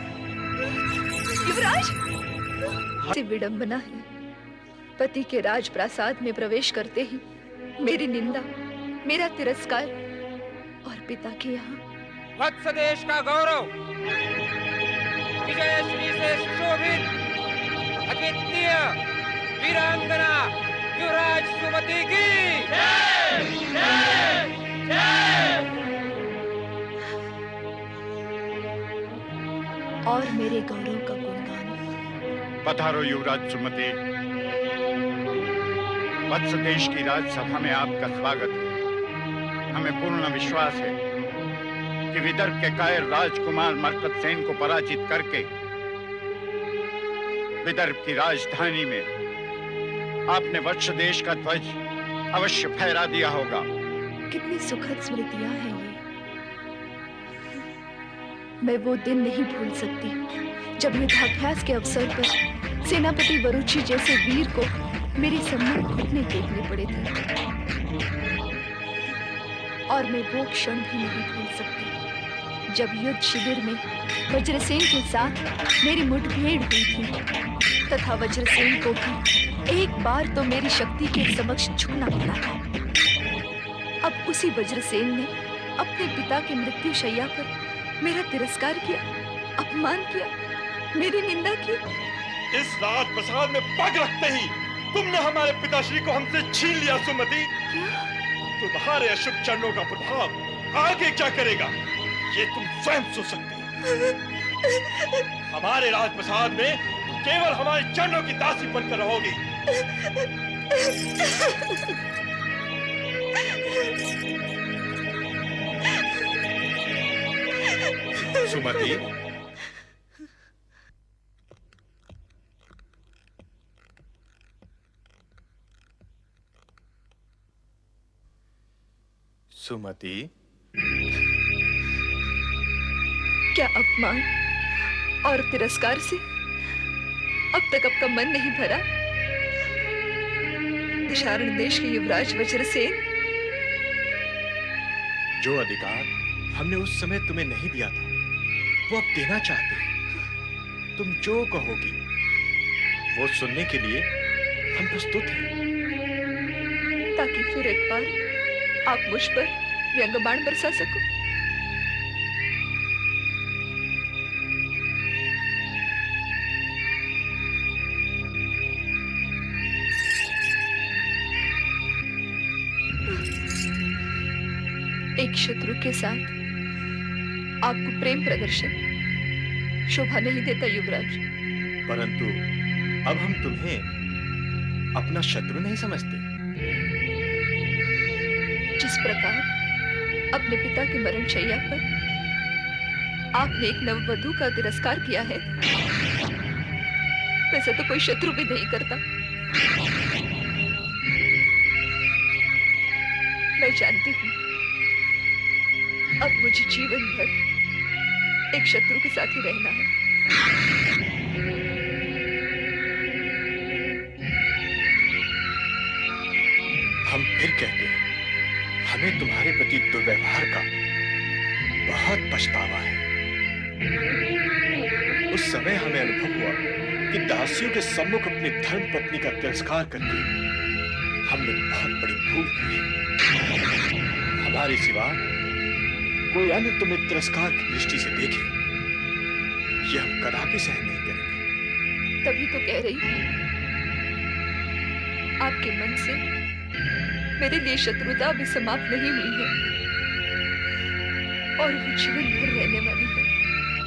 युवराज, से विडंबना है, पति के राजप्रासाद में प्रवेश करते ही मेरी निंदा, मेरा तिरस्कार और पिता के यहाँ वत्स देश का गौरव, विजयश्री से सुशोभित अद्वितीय वीरांगना युवराज सुमति की जय, जय, जय। और मेरे गौरव का गुणगान। पधारो युवराज सुमति। वत्स देश की राजसभा में आपका स्वागत है। हमें पूर्ण विश्वास है कि विदर्भ के कायर राजकुमार मरकतसेन को पराजित करके विदर्भ की राजधानी में आपने वत्स देश का ध्वज अवश्य फहरा दिया होगा। कितनी सुखद स्मृतियां हैं ये। मैं वो दिन नहीं भूल सकती जब युद्धाभ्यास के अवसर पर सेनापति वरुची जैसे वीर को मेरे सम्मुख घुटने टेकने पड़े थे। और मैं वो क्षण भी नहीं भूल सकती जब युद्ध शिविर में वज्रसेन के साथ मेरी मुठभेड़ हुई थी तथा वज्रसेन को भी एक बार तो मेरी शक्ति के समक्ष झुकना पड़ा था। अब उसी वज्रसेन ने अपने पिता की मृत्यु शैया पर मेरा तिरस्कार किया, अपमान किया, मेरी निंदा की। इस राजप्रसाद में पग रखते ही तुमने हमारे पिताश्री को हमसे छीन लिया सुमति। तुम्हारे अशुभ चरणों का प्रभाव आगे क्या करेगा ये तुम स्वयं सोच सकते हो। हमारे राजप्रसाद में केवल हमारे चरणों की दासी बनकर रहोगी। सुमति, सुमति, क्या अपमान और तिरस्कार से अब तक आपका मन नहीं भरा? दिशारण देश के युवराज वज्रसेन, जो अधिकार हमने उस समय तुम्हें नहीं दिया था वो अब देना चाहते हैं। तुम जो कहोगी वो सुनने के लिए हम प्रस्तुत हैं। ताकि फिर एक बार आप मुझ पर व्यंग्यबाण बरसा सको। एक शत्रु के साथ आपको प्रेम प्रदर्शन शोभा नहीं देता युवराज। परंतु अब हम तुम्हें अपना शत्रु नहीं समझते। जिस प्रकार अपने पिता के मरण शैया पर आपने एक नववधू का तिरस्कार किया है, वैसा तो कोई शत्रु भी नहीं करता। मैं जानती हूँ अब मुझे जीवन भर एक शत्रु के साथ ही रहना है। हम फिर कहते हैं, हमें तुम्हारे प्रति दुर्व्यवहार का बहुत पछतावा है। उस समय हमें अनुभव हुआ कि दासियों के सम्मुख अपनी धर्म पत्नी का तिरस्कार करके हमने बहुत बड़ी भूल की है। हमारे सिवा कोई अन्य तुम्हें तिरस्कार की दृष्टि से देखे, यह हम कदापि सहन नहीं करेंगे। तभी तो कह रही हूं, आपके मन से मेरे लिए शत्रुता अभी समाप्त नहीं हुई है और वो जीवन भर रहने वाली है।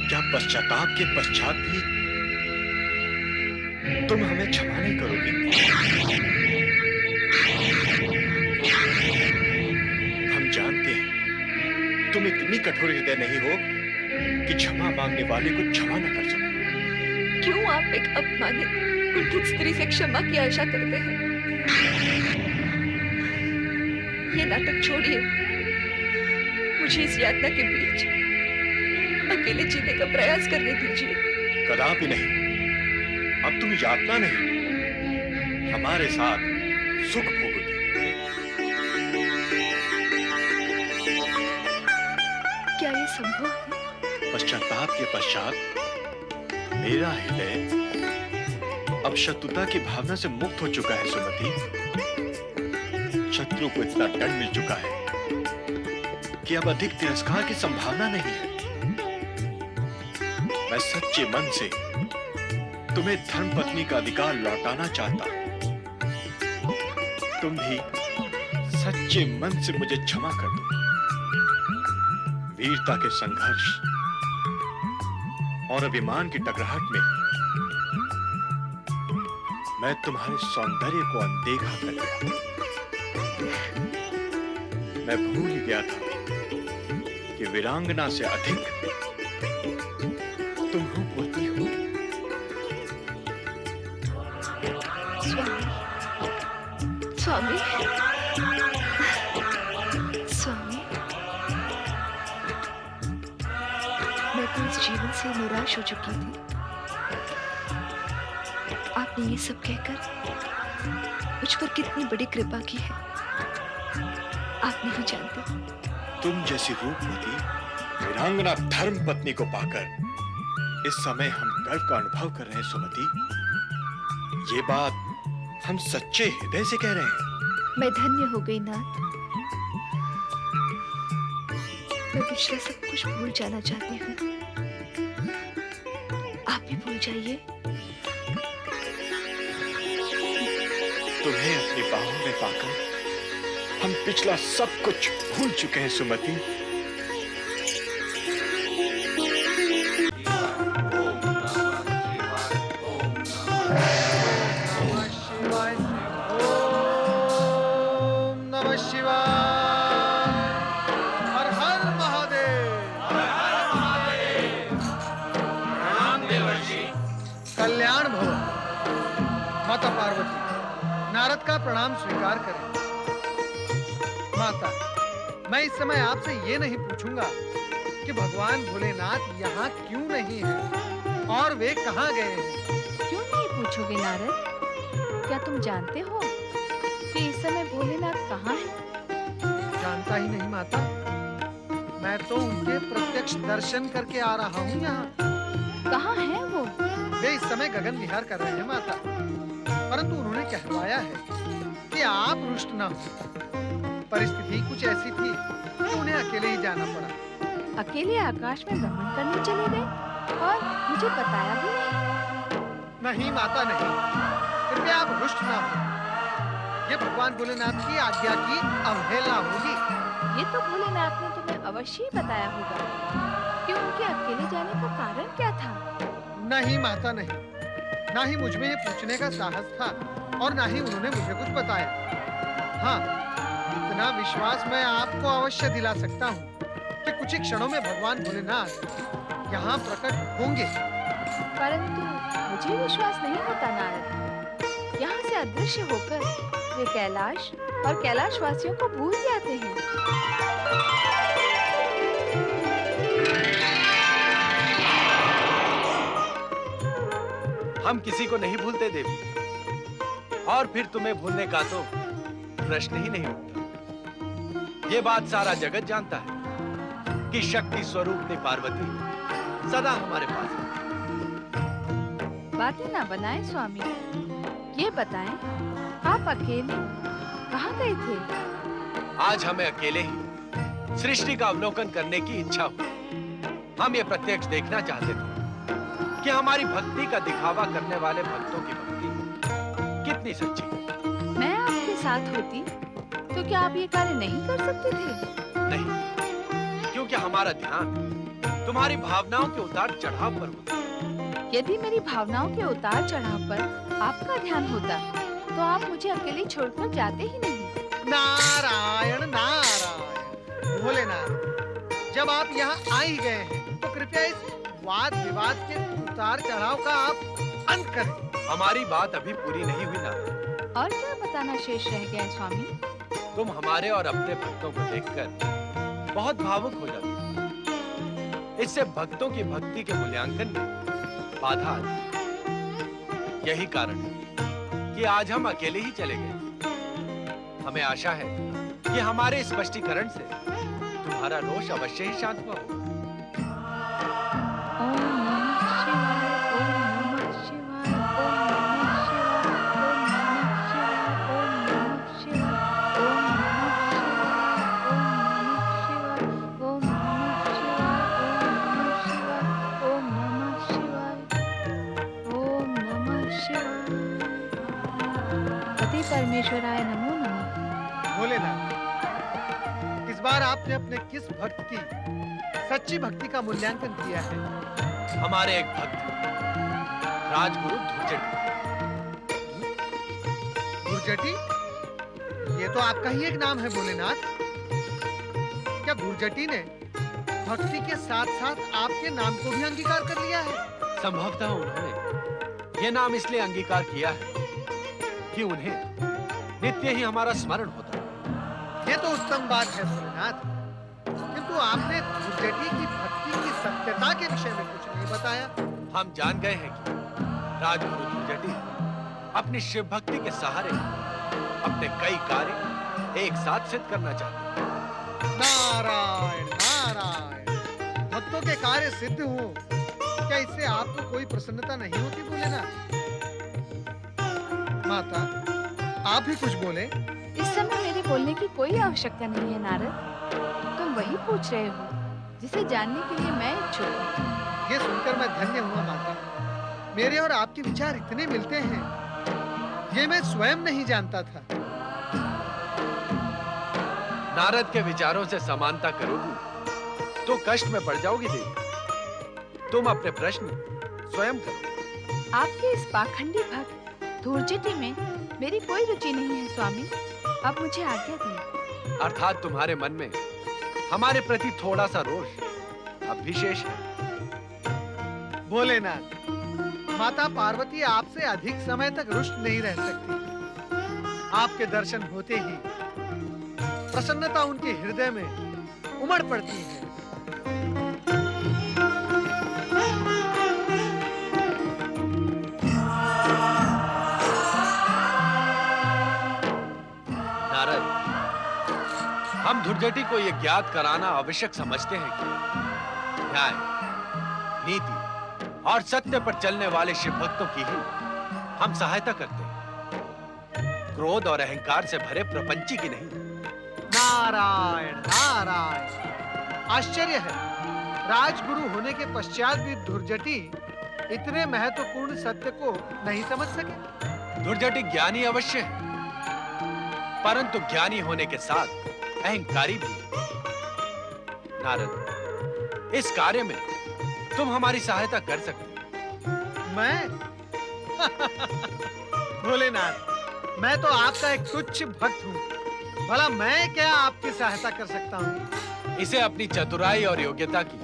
क्या पश्चाताप के पश्चात भी तुम हमें क्षमा नहीं करोगी? हम जानते हैं तुम इतनी कठोर हृदय नहीं हो कि क्षमा मांगने वाले को क्षमा न कर सको। क्यों आप एक अपमानित कुंठित स्त्री से क्षमा की आशा करते हैं? ये नाटक छोड़िए, मुझे इस यातना के बीच अकेले जीने का प्रयास करने दीजिए। कदापि नहीं। अब तुम यातना नहीं, हमारे साथ सुख भोगोगी। क्या ये संभव है? पश्चाताप के पश्चात मेरा हृदय अब शत्रुता की भावना से मुक्त हो चुका है सुमति। शत्रु को इतना दंड मिल चुका है कि अब अधिक तिरस्कार की संभावना नहीं है। मैं सच्चे मन से तुम्हें धर्मपत्नी का अधिकार लौटाना चाहता हूं। तुम भी सच्चे मन से मुझे क्षमा कर दो। वीरता के संघर्ष और अभिमान की टकराहट में मैं तुम्हारे सौंदर्य को अनदेखा कर दिया। मैं भूल ही गया था कि वीरांगना से अधिक तुम रूपवती हो। स्वामी, स्वामी, मैं तो इस जीवन से निराश हो चुकी थी। आपने ये सब कहकर मुझ पर कितनी बड़ी कृपा की है, आप नहीं जानते। तुम जैसी रूपवती वीरांगना धर्म पत्नी को पाकर इस समय हम गर्व का अनुभव कर रहे हैं सुमति। ये बात हम सच्चे हृदय से कह रहे हैं। मैं धन्य हो गई नाथ। मैं पिछला सब कुछ भूल जाना चाहती हूँ। आप भी भूल जाइए। तुम्हें अपनी बाहों में पाकर हम पिछला सब कुछ भूल चुके हैं सुमति। कल्याण भव। माता पार्वती, नारद का प्रणाम स्वीकार करें। माता, मैं इस समय आपसे ये नहीं पूछूंगा कि भगवान भोलेनाथ यहाँ क्यों नहीं है और वे कहाँ गए हैं। क्यों नहीं पूछोगे नारद? क्या तुम जानते हो कि इस समय भोलेनाथ कहाँ हैं? जानता ही नहीं माता, मैं तो उनके प्रत्यक्ष दर्शन करके आ रहा हूँ यहाँ। कहाँ हैं वो? वे इस समय गगन विहार कर रहे हैं माता, परंतु उन्होंने कहवाया है कि आप रुष्ट न हो। परिस्थिति कुछ ऐसी थी कि उन्हें अकेले ही जाना पड़ा। अकेले आकाश में भ्रमण करने चले गए और मुझे बताया भी नहीं? नहीं माता नहीं, कृपया आप रुष्ट न हो। ये भगवान भोलेनाथ की आज्ञा की अवहेलना होगी। ये तो भोलेनाथ ने तुम्हें अवश्य ही बताया होगा कि उनके अकेले जाने का कारण क्या था। नहीं माता नहीं, ना ही मुझ में ये पूछने का साहस था और ना ही उन्होंने मुझे कुछ बताया। हाँ, इतना विश्वास मैं आपको अवश्य दिला सकता हूँ कि कुछ ही क्षणों में भगवान भोलेनाथ यहाँ प्रकट होंगे। परंतु मुझे विश्वास नहीं होता नारद। यहाँ से अदृश्य होकर वे कैलाश और कैलाश वासियों को भूल जाते हैं। हम किसी को नहीं भूलते देवी, और फिर तुम्हें भूलने का तो प्रश्न ही नहीं उठता। ये बात सारा जगत जानता है कि शक्ति स्वरूपनी पार्वती सदा हमारे पास है। बातें ना बनाएं स्वामी, ये बताएं आप अकेले कहाँ गए थे? आज हमें अकेले ही सृष्टि का अवलोकन करने की इच्छा हुई। हम ये प्रत्यक्ष देखना चाहते थे कि हमारी भक्ति का दिखावा करने वाले भक्तों की भक्ति कितनी सच्ची है। मैं आपके साथ होती तो क्या आप ये कार्य नहीं कर सकते थे? नहीं, क्योंकि हमारा ध्यान तुम्हारी भावनाओं के उतार चढ़ाव पर होता। यदि मेरी भावनाओं के उतार चढ़ाव पर आपका ध्यान होता तो आप मुझे अकेले छोड़कर जाते ही नहीं। नारायण नारायण। भोलेनाथ, जब आप यहाँ आ ही गए हैं तो कृपया इस वाद विवाद के उतार चढ़ाव का आप अंत करें। हमारी बात अभी पूरी नहीं हुई ना। और क्या बताना शेष रह गया है स्वामी? तुम हमारे और अपने भक्तों को देखकर बहुत भावुक हो जाती हो। इससे भक्तों की भक्ति के मूल्यांकन में बाधा आती। यही कारण है कि आज हम अकेले ही चले गए। हमें आशा है कि हमारे स्पष्टीकरण से तुम्हारा रोष अवश्य ही शांत हुआ होगा। ओम नमः शिवाय, ओम नमः शिवाय, ओम नमः शिवाय, ओम नमः शिवाय, ओम नमः शिवाय, ओम नमः शिवाय, ओम नमः शिवाय, ओम नमः शिवाय। पति परमेश्वराय नमो नमः। भोलेनाथ, इस बार आपने अपने किस भक्त की सच्ची भक्ति का मूल्यांकन किया है? हमारे एक भक्त राजगुरु धुर्जटी। ये तो आपका ही एक नाम है भोलेनाथ। क्या धुर्जटी ने भक्ति के साथ साथ आपके नाम को भी अंगीकार कर लिया है? संभवतः उन्होंने ये नाम इसलिए अंगीकार किया है कि उन्हें नित्य ही हमारा स्मरण होता है। ये तो उत्तम बात है भोलेनाथ, किंतु आपने धुर्जटी की भक्ति की सत्यता के विषय में कुछ नहीं बताया। हम जान गए हैं कि राजगुरु धुर्जटी अपनी शिव भक्ति के सहारे अपने कई कार्य एक साथ सिद्ध करना चाहते हैं। नारायण नारायण। भक्तों के कार्य सिद्ध हो, क्या इससे आपको कोई प्रसन्नता नहीं होती भोलेनाथ? माता, आप ही कुछ बोले। इस समय मेरे बोलने की कोई आवश्यकता नहीं है नारद। तुम वही पूछ रहे हो जिसे जानने के लिए मैं इच्छुक हूँ। ये सुनकर मैं धन्य हुआ माता। मेरे और आपके विचार इतने मिलते हैं, ये मैं स्वयं नहीं जानता था। नारद के विचारों से समानता करोगी तो कष्ट में पड़ जाओगी देवी। तुम अपने प्रश्न स्वयं करो। आपके इस पाखंडी भक्त धुर्जटी में मेरी कोई रुचि नहीं है स्वामी। अब मुझे आज्ञा दीजिए। अर्थात तुम्हारे मन में हमारे प्रति थोड़ा सा रोष अब भी शेष है। भोलेनाथ, माता पार्वती आपसे अधिक समय तक रुष्ट नहीं रह सकती। आपके दर्शन होते ही प्रसन्नता उनके हृदय में उमड़ पड़ती है। नारद, हम धुर्जटी को यह ज्ञात कराना आवश्यक समझते हैं कि न्याय, नीति और सत्य पर चलने वाले शिव भक्तों की ही हम सहायता करते हैं, क्रोध और अहंकार से भरे प्रपंची की नहीं। नारायण नारायण, आश्चर्य है, राजगुरु होने के पश्चात भी धुर्जटी इतने महत्वपूर्ण सत्य को नहीं समझ सके। धुर्जटी ज्ञानी अवश्य है, परंतु ज्ञानी होने के साथ अहंकारी भी है। नारद, इस कार्य में तुम हमारी सहायता कर सकते। मैं भोलेनाथ, मैं तो आपका एक तुच्छ भक्त हूँ, भला मैं क्या आपकी सहायता कर सकता हूँ? इसे अपनी चतुराई और योग्यता की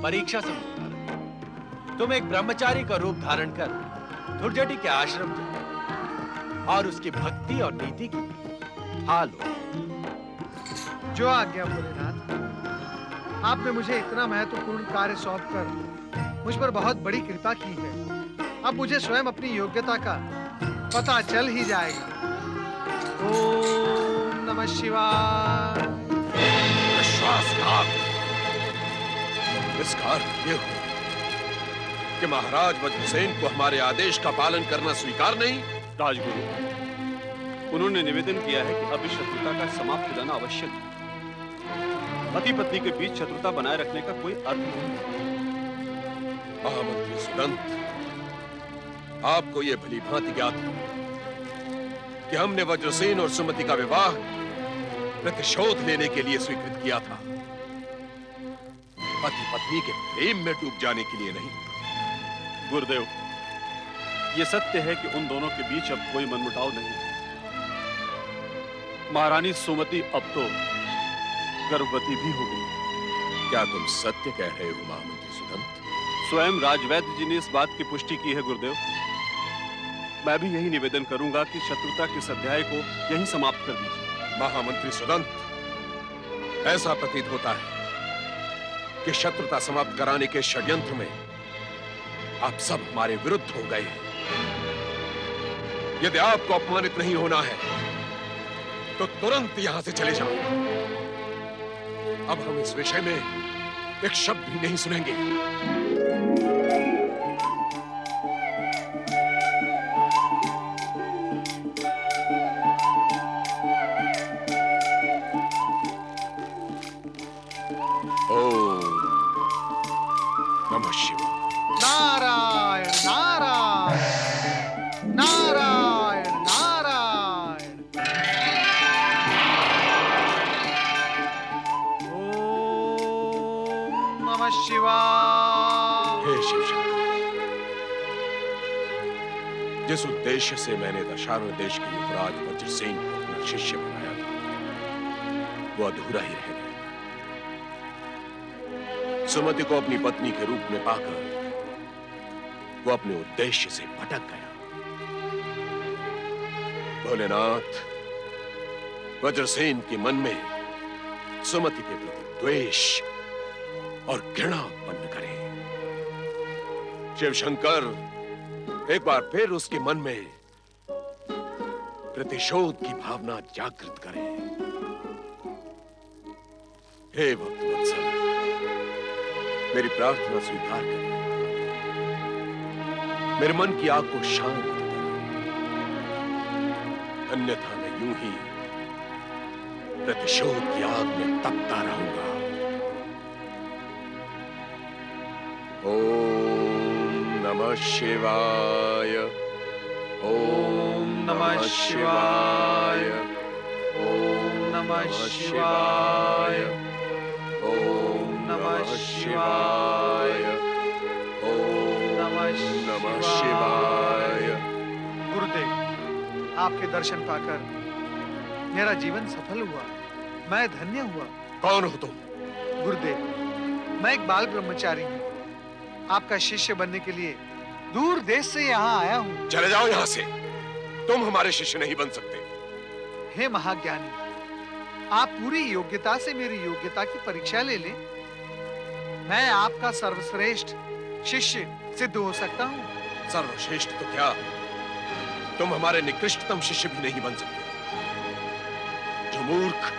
परीक्षा समझो। तुम एक ब्रह्मचारी का रूप धारण कर धुर्जटी के आश्रम जाओ और उसकी भक्ति और नीति की हाल हो। जो आज्ञा भोलेनाथ। आपने मुझे इतना महत्वपूर्ण कार्य सौंपकर मुझ पर बहुत बड़ी कृपा की है। अब मुझे स्वयं अपनी योग्यता का पता चल ही जाएगा। ओम नमः शिवाय। विश्वासघात। इसका अर्थ ये हो कि महाराज वज्रसेन को हमारे आदेश का पालन करना स्वीकार नहीं। राजगुरु, उन्होंने निवेदन किया है कि अब इस शत्रुता का समाप्त हो जाना आवश्यक है। पति पत्नी के बीच शत्रुता बनाए रखने का कोई अर्थ नहीं। महामंत्री सुदंत, आपको यह भली भांति ज्ञात है कि हमने वज्रसेन और सुमति का विवाह प्रतिशोध लेने के लिए स्वीकृत किया था, पति पत्नी के प्रेम में डूब जाने के लिए नहीं। गुरुदेव, ये सत्य है कि उन दोनों के बीच अब कोई मनमुटाव नहीं है। महारानी सुमति अब तो गर्भवती भी हो गई। क्या तुम सत्य कह रहे हो महामंत्री सुदंत? स्वयं राजवैद्य जी ने इस बात की पुष्टि की है गुरुदेव। मैं भी यही निवेदन करूंगा कि शत्रुता के इस अध्याय को यहीं समाप्त कर दीजिए। महामंत्री सुदंत, ऐसा प्रतीत होता है कि शत्रुता समाप्त कराने के षड्यंत्र में आप सब हमारे विरुद्ध हो गए हैं। यदि आपको अपमानित नहीं होना है तो तुरंत यहां से चले जाओ। अब हम इस विषय में एक शब्द भी नहीं सुनेंगे। ओम नमः शिवाय। नारायण नारायण नारायण नारायण। ओम नमः शिवाय। हे शिव शंकर, जिस उद्देश्य से मैंने दशारण देश के युवराज वज्रसेन को अपना शिष्य बनाया था, वो अधूरा ही रह गया। सुमति को अपनी पत्नी के रूप में पाकर वो अपने उद्देश्य से भटक गया। भोलेनाथ, वज्रसेन के मन में सुमति के प्रति द्वेष और घृणा उत्पन्न करें। शिव शंकर, एक बार फिर उसके मन में प्रतिशोध की भावना जागृत करें। हे भक्तवत्सल, मेरी प्रार्थना स्वीकार करें। मेरे मन की आग को शांत करें, अन्यथा मैं यूं ही प्रतिशोध की आग में तपता रहूंगा। ओम नमः शिवाय। ओम नमः शिवाय। ओम नमः शिवाय। ओम नमः शिवाय। ओम नमः शिवाय। गुरुदेव, आपके दर्शन पाकर मेरा जीवन सफल हुआ। मैं धन्य हुआ। कौन हो तुम? गुरुदेव, मैं एक बाल ब्रह्मचारी हूँ। आपका शिष्य बनने के लिए दूर देश से यहाँ आया हूँ। चले जाओ यहाँ से। तुम हमारे शिष्य नहीं बन सकते। हे महाज्ञानी, आप पूरी योग्यता से मेरी योग्यता की परीक्षा ले लें। मैं आपका सर्वश्रेष्ठ शिष्य सिद्ध हो सकता हूँ। सर्वश्रेष्ठ तो क्या, तुम हमारे निकृष्टतम शिष्य भी नहीं बन सकते। जो मूर्ख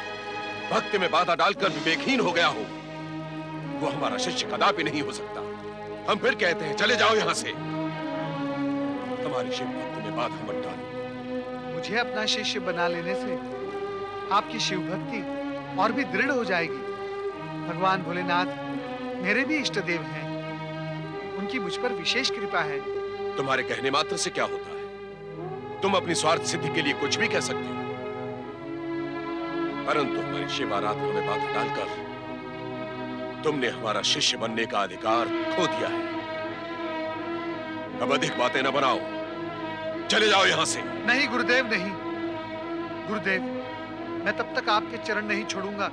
भक्ति में बाधा डालकर विवेकहीन हो गया हो, वो हमारा शिष्य कदापि नहीं हो सकता। हम फिर कहते हैं, चले जाओ यहाँ से। हमारी शिव भक्ति में बाधा मत डालो। मुझे अपना शिष्य बना लेने से आपकी शिव भक्ति और भी दृढ़ हो जाएगी। भगवान भोलेनाथ मेरे भी इष्ट देव हैं। उनकी मुझ पर विशेष कृपा है। तुम्हारे कहने मात्र से क्या होता है? तुम अपनी स्वार्थ सिद्धि के लिए कुछ भी कह सकते हो, परंतु हमारी शिव आराधना में बाधा डालकर तुमने हमारा शिष्य बनने का अधिकार खो दिया है। अब अधिक बातें न बनाओ, चले जाओ यहां से। नहीं गुरुदेव, नहीं। गुरुदेव, मैं तब तक आपके चरण नहीं छोड़ूंगा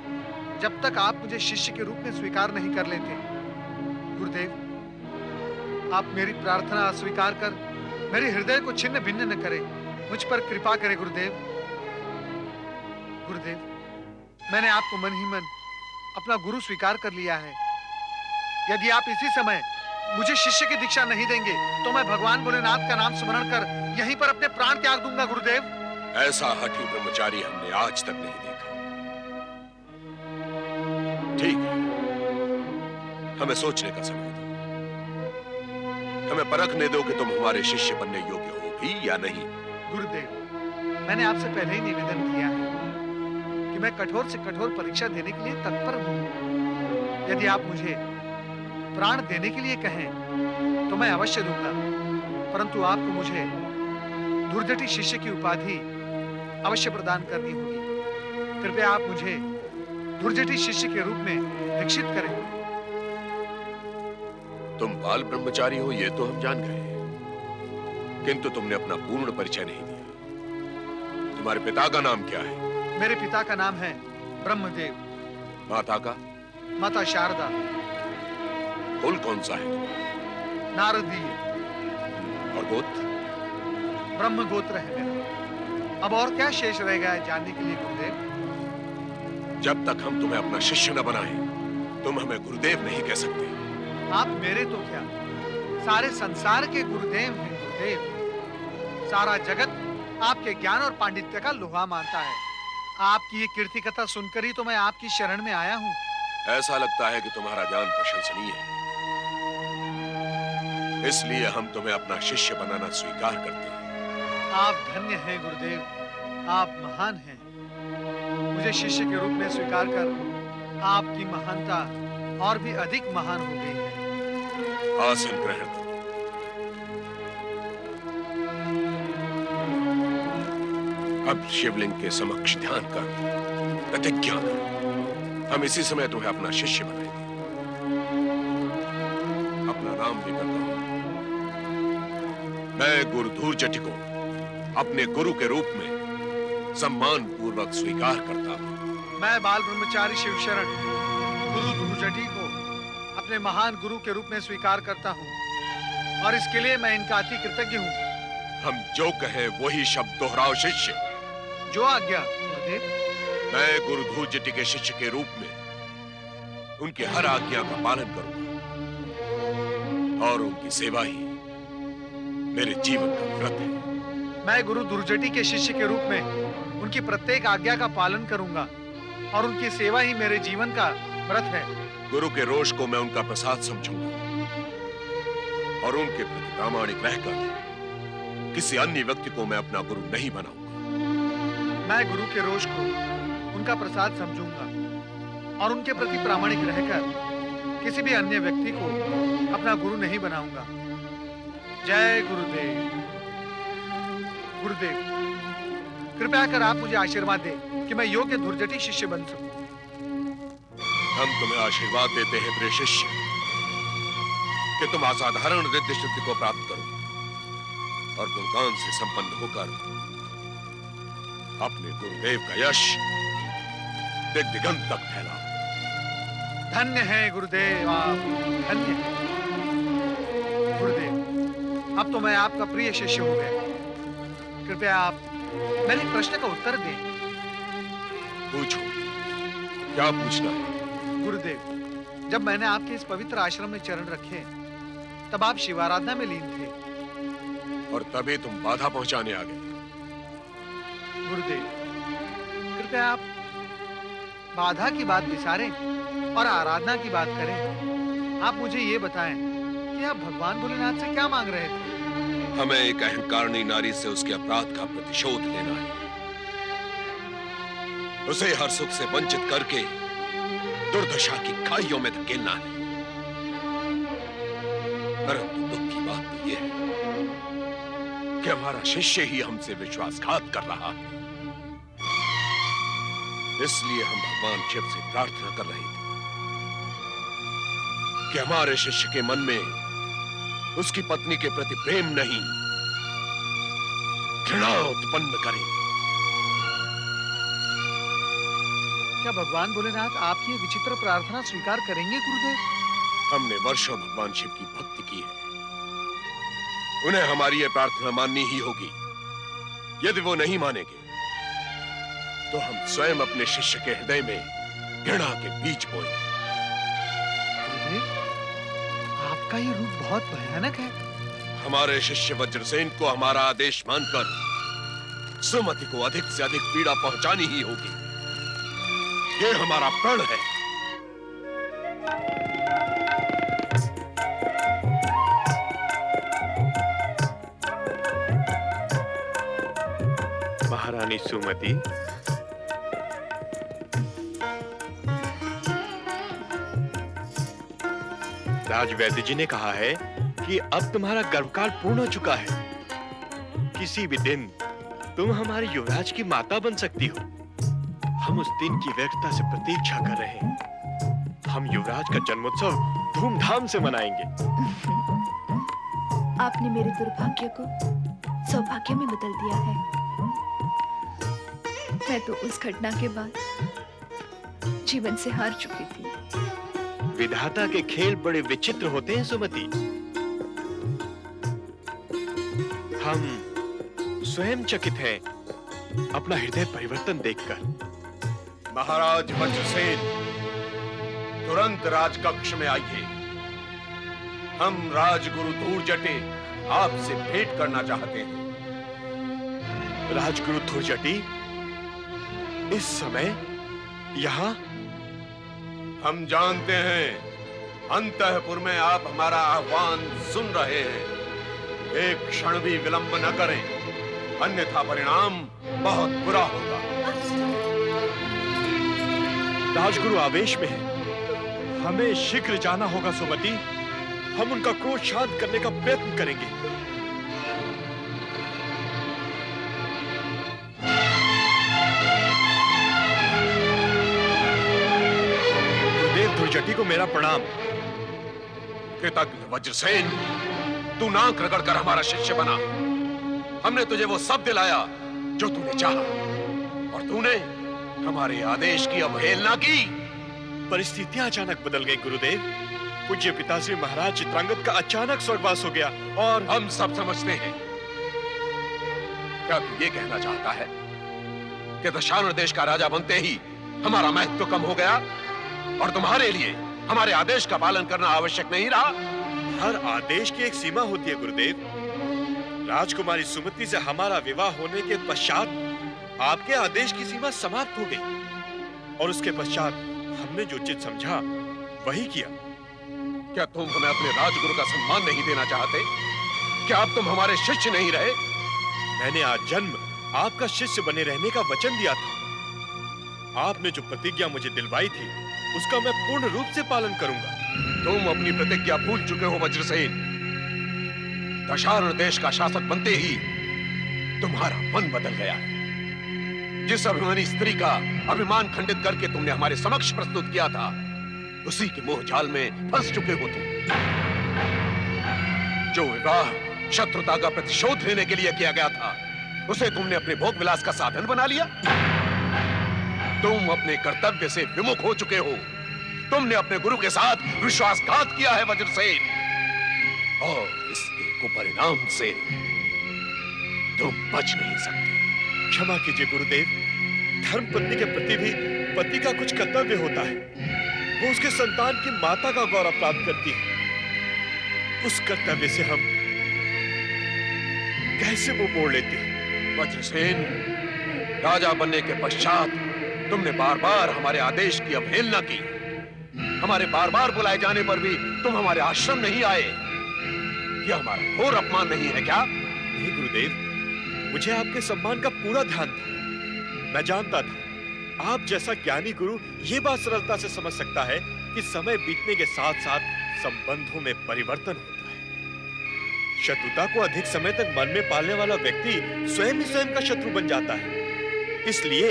जब तक आप मुझे शिष्य के रूप में स्वीकार नहीं कर लेते। गुरुदेव, आप मेरी प्रार्थना अस्वीकार कर मेरे हृदय को छिन्न भिन्न न करें। मुझ पर कृपा करें गुरुदेव। गुरुदेव, मैंने आपको मन ही मन अपना गुरु स्वीकार कर लिया है। यदि आप इसी समय मुझे शिष्य की दीक्षा नहीं देंगे तो मैं भगवान भोलेनाथ का नाम स्मरण कर यहीं पर अपने प्राण त्याग दूंगा गुरुदेव। ऐसा हठी ब्रह्मचारी हमने आज तक नहीं देखा। ठीक है, हमें सोचने का समय दो। हमें परखने दो कि तुम हमारे शिष्य बनने योग्य होगी या नहीं। गुरुदेव, मैंने आपसे पहले ही निवेदन किया है कि मैं कठोर से कठोर परीक्षा देने के लिए तत्पर हूँ। यदि आप मुझे प्राण देने के लिए कहें तो मैं अवश्य दूंगा, परंतु आपको मुझे दुर्जटी शिष्य की उपाधि अवश्य प्रदान करनी होगी। कृपया आप मुझे दुर्जटी शिष्य के रूप में दीक्षित करें। तुम बाल ब्रह्मचारी हो ये तो हम जान गए, किंतु तुमने अपना पूर्ण परिचय नहीं दिया। तुम्हारे पिता का नाम क्या है? मेरे पिता का नाम है ब्रह्मदेव। माता का? माता शारदा। कुल कौन सा है? नारदीय। और गोत्र? ब्रह्म गोत्र है मेरा। अब और क्या शेष रह गया है जानने के लिए गुरुदेव? जब तक हम तुम्हें अपना शिष्य न बनाएं, तुम हमें गुरुदेव नहीं कह सकते। आप मेरे तो क्या, सारे संसार के गुरुदेव हैं गुरुदेव। सारा जगत आपके ज्ञान और पांडित्य का लोहा मानता है। आपकी ये कीर्ति कथा सुनकर ही तो मैं आपकी शरण में आया हूँ। ऐसा लगता है कि तुम्हारा ज्ञान प्रशंसनीय है, इसलिए हम तुम्हें अपना शिष्य बनाना स्वीकार करते हैं। आप धन्य हैं गुरुदेव, आप महान हैं। मुझे शिष्य के रूप में स्वीकार कर आपकी महानता और भी अधिक महान हो गई है। आसन ग्रहण करो। अब शिवलिंग के समक्ष ध्यान कर प्रतिज्ञा कर, हम इसी समय तुम्हें अपना शिष्य बनाएंगे। अपना नाम लेकर कहो। मैं गुरु धूर्जटि को अपने गुरु के रूप में सम्मान पूर्वक स्वीकार करता हूँ। मैं बाल ब्रह्मचारी शिवशरण गुरु धूर्जटि को अपने महान गुरु के रूप में स्वीकार करता हूँ, और इसके लिए मैं इनका अति कृतज्ञ हूँ। हम जो कहें वही शब्द दोहराओ शिष्य। जो आज्ञा गुरुदेव। मैं गुरु धूर्जटि के शिष्य के रूप में उनकी हर आज्ञा का पालन करूंगा, और उनकी सेवा ही मेरे जीवन का व्रत है। मैं गुरु धूर्जटि के शिष्य के रूप में उनकी प्रत्येक आज्ञा का पालन करूंगा, और उनकी सेवा ही मेरे जीवन का व्रत है। गुरु के रोष को मैं उनका प्रसाद समझूंगा, और उनके प्रति प्रामाणिक रहकर किसी अन्य व्यक्ति को मैं अपना गुरु नहीं बनाऊंगा। मैं गुरु के रोष को उनका प्रसाद समझूंगा, और उनके प्रति प्रामाणिक रहकर किसी भी अन्य व्यक्ति को अपना गुरु नहीं बनाऊंगा। जय गुरुदेव। गुरुदेव, कृपया कर आप मुझे आशीर्वाद दें कि मैं योग्य धूर्जटि शिष्य बन सकूं। हम तुम्हें आशीर्वाद देते हैं प्रिय शिष्य कि तुम असाधारण रिद्धि सिद्धि को प्राप्त करो, और गुणगान से संपन्न होकर अपने गुरुदेव का यश दिग दिगंत तक फैलाओ। धन्य है गुरुदेव, आप धन्य हैं। गुरुदेव, अब तो मैं आपका प्रिय शिष्य हो गया। कृपया आप मेरे प्रश्न का उत्तर दें। पूछो, क्या पूछना है? गुरुदेव, जब मैंने आपके इस पवित्र आश्रम में चरण रखे, तब आप शिवाराधना में लीन थे। और तभी तुम बाधा पहुंचाने आ गए। गुरुदेव, कृपया आप बाधा की बात विचारें और आराधना की बात करें। आप मुझे ये बताएं कि आप भगवान भोलेनाथ से क्या मांग रहे थे? हमें एक अहंकारणी नारी से उसके अपराध का प्रतिशोध लेना है, उसे हर सुख से वंचित करके दुर्दशा की खाइयों में धकेलना है। परंतु दुख की बात तो यह है कि हमारा शिष्य ही हमसे विश्वासघात कर रहा है। इसलिए हम भगवान शिव से प्रार्थना कर रहे थे कि हमारे शिष्य के मन में उसकी पत्नी के प्रति प्रेम नहीं, घृणा उत्पन्न करे। क्या भगवान भोलेनाथ आपकी ये विचित्र प्रार्थना स्वीकार करेंगे गुरुदेव? हमने वर्षों भगवान शिव की भक्ति की है, उन्हें हमारी ये प्रार्थना माननी ही होगी। यदि वो नहीं मानेंगे तो हम स्वयं अपने शिष्य के हृदय में घृणा के बीज बोएंगे। गुरुदेव, आपका ये रूप बहुत भयानक है। हमारे शिष्य वज्रसेन को हमारा आदेश मानकर सुमति को अधिक से अधिक पीड़ा पहुंचानी ही होगी। ये हमारा प्रण है। महारानी सुमति, राजवैद्य जी ने कहा है कि अब तुम्हारा गर्भकाल पूर्ण हो चुका है। किसी भी दिन तुम हमारे युवराज की माता बन सकती हो। हम उस दिन की व्यग्रता से प्रतीक्षा कर रहे हैं। हम युवराज का जन्मोत्सव धूमधाम से मनाएंगे। आपने मेरे दुर्भाग्य को सौभाग्य में बदल दिया है। मैं तो उस घटना के बाद जीवन से हार चुकी थी। विधाता के खेल बड़े विचित्र होते हैं सुमति। हम स्वयं चकित हैं अपना हृदय परिवर्तन देखकर। महाराज वज्रसेन, तुरंत राजकक्ष में आइए। हम राजगुरु धूर्जटे आपसे भेंट करना चाहते हैं। राजगुरु धूर्जटी इस समय यहाँ? हम जानते हैं अंतःपुर में आप हमारा आह्वान सुन रहे हैं। एक क्षण भी विलंब न करें, अन्यथा परिणाम बहुत बुरा होगा। राजगुरु आवेश में है। हमें शीघ्र जाना होगा सुमति। हम उनका क्रोध शांत करने का प्रयत्न करेंगे। गुरुदेव धूर्जटी को मेरा प्रणाम। कृतज्ञ वज्रसेन, तू नाक रगड़ कर हमारा शिष्य बना। हमने तुझे वो सब दिलाया जो तूने चाहा, और तूने हमारे आदेश की अवहेलना की। परिस्थितियां अचानक बदल गई गुरुदेव। पूज्य पिताश्री महाराज चित्रांगद का अचानक स्वर्गवास हो गया, और हम सब समझते हैं। क्या तू ये कहना चाहता है कि दशानन देश का राजा बनते ही हमारा महत्व कम हो गया और तुम्हारे लिए हमारे आदेश का पालन करना आवश्यक नहीं रहा? हर आदेश की एक सीमा होती है गुरुदेव। राजकुमारी सुमति से हमारा विवाह होने के पश्चात आपके आदेश की सीमा समाप्त हो गई, और उसके पश्चात हमने जो उचित समझा वही किया। क्या तुम हमें अपने राजगुरु का सम्मान नहीं देना चाहते? क्या अब तुम हमारे शिष्य नहीं रहे? मैंने आज जन्म आपका शिष्य बने रहने का वचन दिया था। आपने जो प्रतिज्ञा मुझे दिलवाई थी उसका मैं पूर्ण रूप से पालन करूंगा। तुम अपनी प्रतिज्ञा भूल चुके हो वज्रसेन। दशानन देश का शासक बनते ही तुम्हारा मन बदल गया है। जिस अभिमानी स्त्री का अभिमान खंडित करके तुमने हमारे समक्ष प्रस्तुत किया था, उसी के मोह जाल में फंस चुके हो तुम। जो विवाह शत्रुता का प्रतिशोध लेने के लिए किया गया था, उसे तुमने अपने भोग विलास का साधन बना लिया। तुम अपने कर्तव्य से विमुख हो चुके हो। तुमने अपने गुरु के साथ विश्वासघात किया है वज्रसेन, और इसके को परिणाम से तुम बच नहीं सकते। क्षमा कीजिए गुरुदेव, धर्म पत्नी के प्रति भी पति का कुछ कर्तव्य होता है। वो उसके संतान की माता का गौरव प्राप्त करती है। उस कर्तव्य से हम कैसे मुंह मोड़ लेते हैं? वज्रसेन, राजा बनने के पश्चात तुमने बार बार हमारे आदेश की अवहेलना की। हमारे बार बार बुलाए जाने पर भी तुम हमारे आश्रम नहीं आए। यह हमारा घोर अपमान नहीं है क्या? नहीं गुरुदेव, मुझे आपके सम्मान का पूरा ध्यान था। मैं जानता था आप जैसा ज्ञानी गुरु ये बात सरलता से समझ सकता है कि समय बीतने के साथ साथ संबंधों में परिवर्तन होता है। शत्रुता को अधिक समय तक मन में पालने वाला व्यक्ति स्वयं ही स्वयं का शत्रु बन जाता है। इसलिए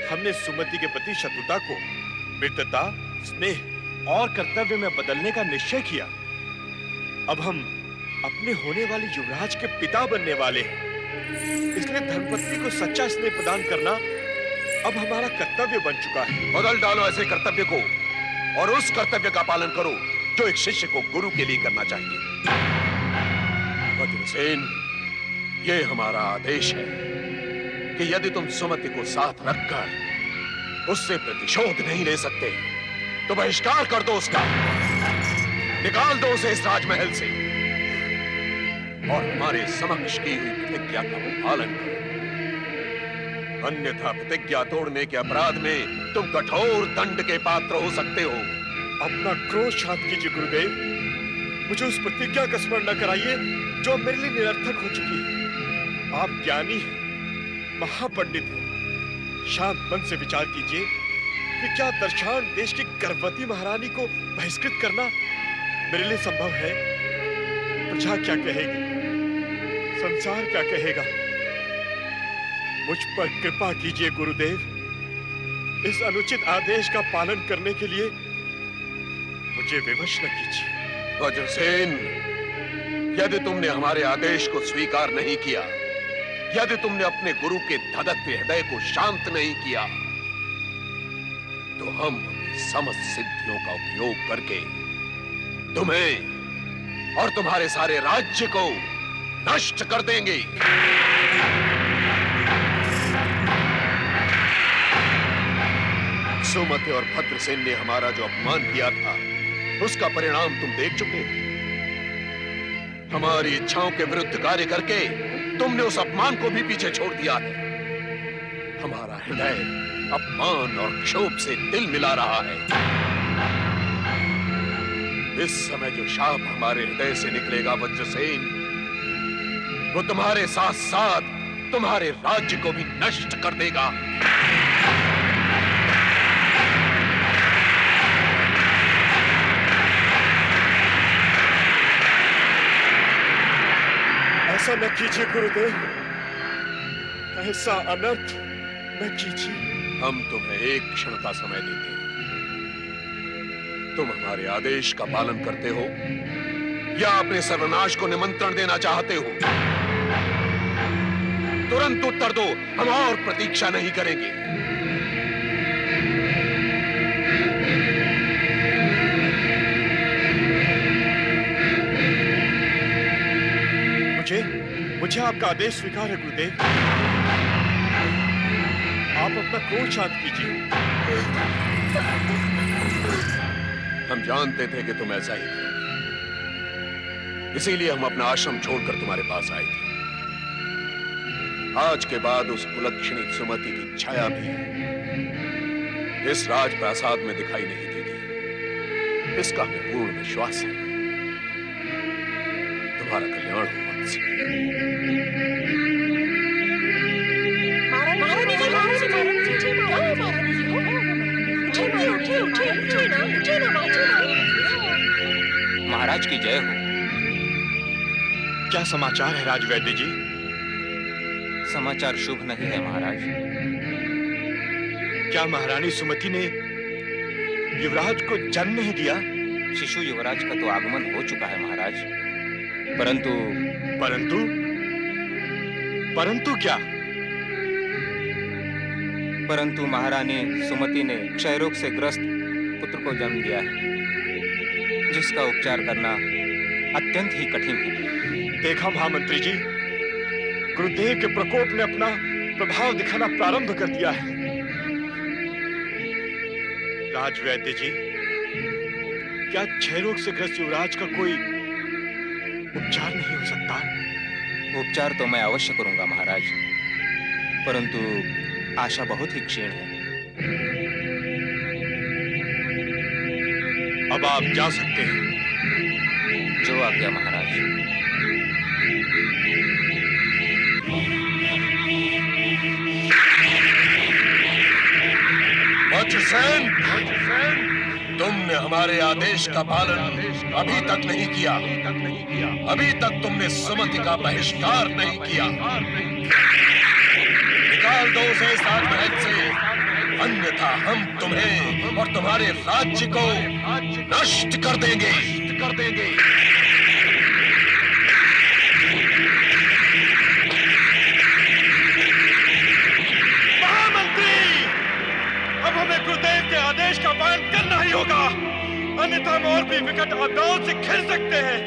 हमने सुमति के प्रति शत्रुता को मित्रता, स्नेह और कर्तव्य में बदलने का निश्चय किया। अब हम अपने होने वाले युवराज के पिता बनने वाले हैं, इसलिए धर्मपत्नी को सच्चा स्नेह प्रदान करना अब हमारा कर्तव्य बन चुका है। बदल डालो ऐसे कर्तव्य को और उस कर्तव्य का पालन करो जो एक शिष्य को गुरु के लिए करना चाहिए। वज्रसेन, ये हमारा आदेश है कि यदि तुम सुमति को साथ रखकर उससे प्रतिशोध नहीं ले सकते तो बहिष्कार कर दो उसका, निकाल दो उसे इस राजमहल से और हमारे समक्ष की हुई प्रतिज्ञा का पालन करो। अन्यथा प्रतिज्ञा तोड़ने के अपराध में तुम कठोर दंड के पात्र हो सकते हो। अपना क्रोध शांत कीजिए गुरुदेव, मुझे उस प्रतिज्ञा का स्मरण न कराइए जो मेरे लिए निरर्थक हो चुकी है। आप ज्ञानी हैं, महापंडित हैं, शांत मन से विचार कीजिए कि क्या दर्शान देश की गर्भवती महारानी को बहिष्कृत करना मेरे लिए संभव है? प्रजा क्या कहेगी, संसार क्या कहेगा? मुझ पर कृपा कीजिए गुरुदेव, इस अनुचित आदेश का पालन करने के लिए मुझे विवश न कीजिए। वज्रसेन, यदि तुमने हमारे आदेश को स्वीकार नहीं किया, यदि तुमने अपने गुरु के धधकते हृदय को शांत नहीं किया, तो हम अपनी समस्त सिद्धियों का उपयोग करके तुम्हें और तुम्हारे सारे राज्य को नष्ट कर देंगे। सुमति और भद्रसेन ने हमारा जो अपमान किया था उसका परिणाम तुम देख चुके हो। हमारी इच्छाओं के विरुद्ध कार्य करके तुमने उस अपमान को भी पीछे छोड़ दिया है। हमारा हृदय अपमान और क्षोभ से दिल मिला रहा है। इस समय जो शाप हमारे हृदय से निकलेगा वज्रसेन, वो तुम्हारे साथ साथ तुम्हारे राज्य को भी नष्ट कर देगा। ऐसा न कीजिए गुरुदेव, ऐसा अनर्थ न कीजिए। हम तुम्हें एक क्षण का समय देते हैं। तुम हमारे आदेश का पालन करते हो या अपने सर्वनाश को निमंत्रण देना चाहते हो? तुरंत उत्तर दो, हम और प्रतीक्षा नहीं करेंगे। मुझे आपका आदेश स्वीकार है गुरुदेव। आप अपना क्रोध शांत कीजिए। हम जानते थे कि तुम ऐसा ही करोगे, इसीलिए हम अपना आश्रम छोड़कर तुम्हारे पास आए थे। आज के बाद उस कुलक्षणी सुमति की छाया भी इस राजप्रासाद में दिखाई नहीं देगी, इसका हमें पूर्ण विश्वास है। तुम्हारा कल्याण हो। महाराज की जय हो। क्या समाचार है राजवैद्य जी? समाचार शुभ नहीं है महाराज। क्या महारानी सुमति ने युवराज को जन्म नहीं दिया? शिशु युवराज का तो आगमन हो चुका है महाराज, परंतु क्या? परंतु महारानी सुमति ने क्षय रोग से ग्रस्त पुत्र को जन्म दिया है, जिसका उपचार करना अत्यंत ही कठिन है। देखा महामंत्री जी, गुरुदेव के प्रकोप ने अपना प्रभाव दिखाना प्रारंभ कर दिया है। राजवैद्य जी, क्या क्षय रोग से ग्रस्त युवराज का कोई उपचार नहीं हो सकता? उपचार तो मैं अवश्य करूंगा महाराज, परंतु आशा बहुत ही क्षीण है। अब आप जा सकते हैं। जो आज्ञा महाराज। वज्रसेन, तुमने हमारे आदेश का पालन अभी तक नहीं किया। अभी तक तुमने सुमति का बहिष्कार नहीं किया। निकाल दो उसे इस राजमहल से, अन्यथा हम तुम्हें और तुम्हारे राज्य को नष्ट कर देंगे। महामंत्री, अब हमें गुरुदेव के आदेश का पालन करना ही होगा, अन्यथा हम और भी विकट आपदाओं से घिर सकते हैं।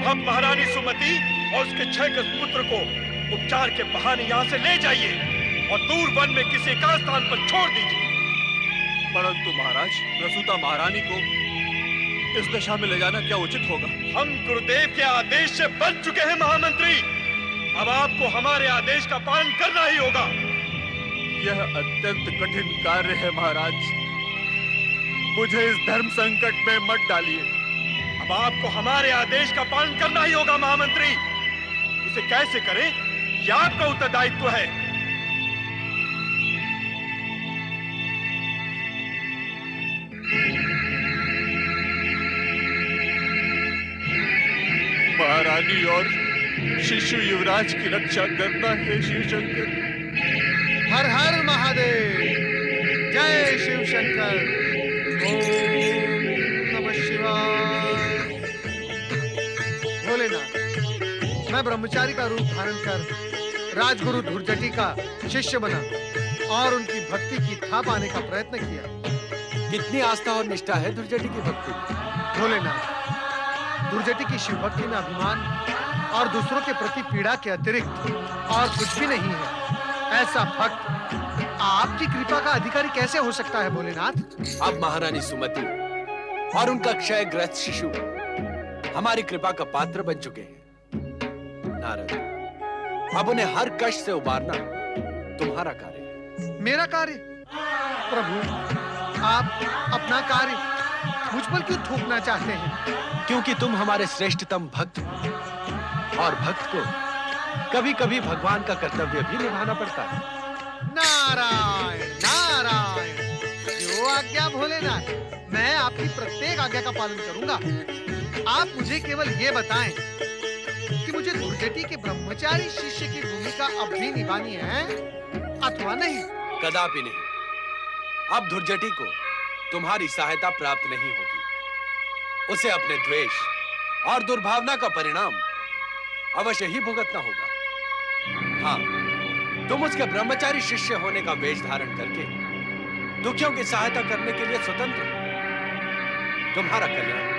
अब महारानी सुमति और उसके 6 गज पुत्र को उपचार के बहाने यहाँ से ले जाइए और दूर वन में किसी एकांत स्थान पर छोड़ दीजिए। परंतु महाराज, प्रसूता महारानी को इस दशा में ले जाना क्या उचित होगा? हम गुरुदेव के आदेश से बच चुके हैं महामंत्री। अब आपको हमारे आदेश का पालन करना ही होगा। यह अत्यंत कठिन कार्य है महाराज, मुझे इस धर्म संकट में मत डालिए। अब आपको हमारे आदेश का पालन करना ही होगा महामंत्री। इसे कैसे करें, यह आपका उत्तरदायित्व है। महारानी और शिशु युवराज की रक्षा करना है शिव शंकर। हर हर महादेव, जय शिव शंकर। ओम नमः शिवाय। भोलेनाथ, मैं ब्रह्मचारी का रूप धारण कर राजगुरु धुर्जटी का शिष्य बना और उनकी भक्ति की था पाने का प्रयत्न किया। कितनी आस्था और निष्ठा है धुर्जटी की भक्ति में। भोलेनाथ, धुर्जटी की शिव भक्ति में अभिमान और दूसरों के प्रति पीड़ा के अतिरिक्त और कुछ भी नहीं है। ऐसा भक्त आपकी कृपा का अधिकारी कैसे हो सकता है भोलेनाथ? अब महारानी सुमति और उनका क्षयग्रस्त शिशु हमारी कृपा का पात्र बन चुके हैं। नारद, अब उन्हें हर कष्ट से उबारना तुम्हारा कार्य है। मेरा कार्य? प्रभु, आप अपना कार्य मुझ पर क्यों थोपना चाहते हैं? क्योंकि तुम हमारे श्रेष्ठतम भक्त हो और भक्त को कभी-कभी भगवान का कर्तव्य भी निभाना पड़ता है। नारायण नारायण, जो आज्ञा भोलेनाथ, मैं आपकी प्रत्येक आज्ञा का पालन करूंगा। आप मुझे केवल ये बताएं कि मुझे धुर्जटी के ब्रह्मचारी शिष्य की भूमिका अब भी निभानी है अथवा नहीं? कदापि नहीं। अब धुर्जटी को तुम्हारी सहायता प्राप्त नहीं होगी। उसे अपने द्वेष और दुर्भावना का परिणाम अवश्य ही भुगतना होगा। हाँ, तुम उसके ब्रह्मचारी शिष्य होने का वेश धारण करके दुखियों की सहायता करने के लिए स्वतंत्र हो। तुम्हारा कल्याण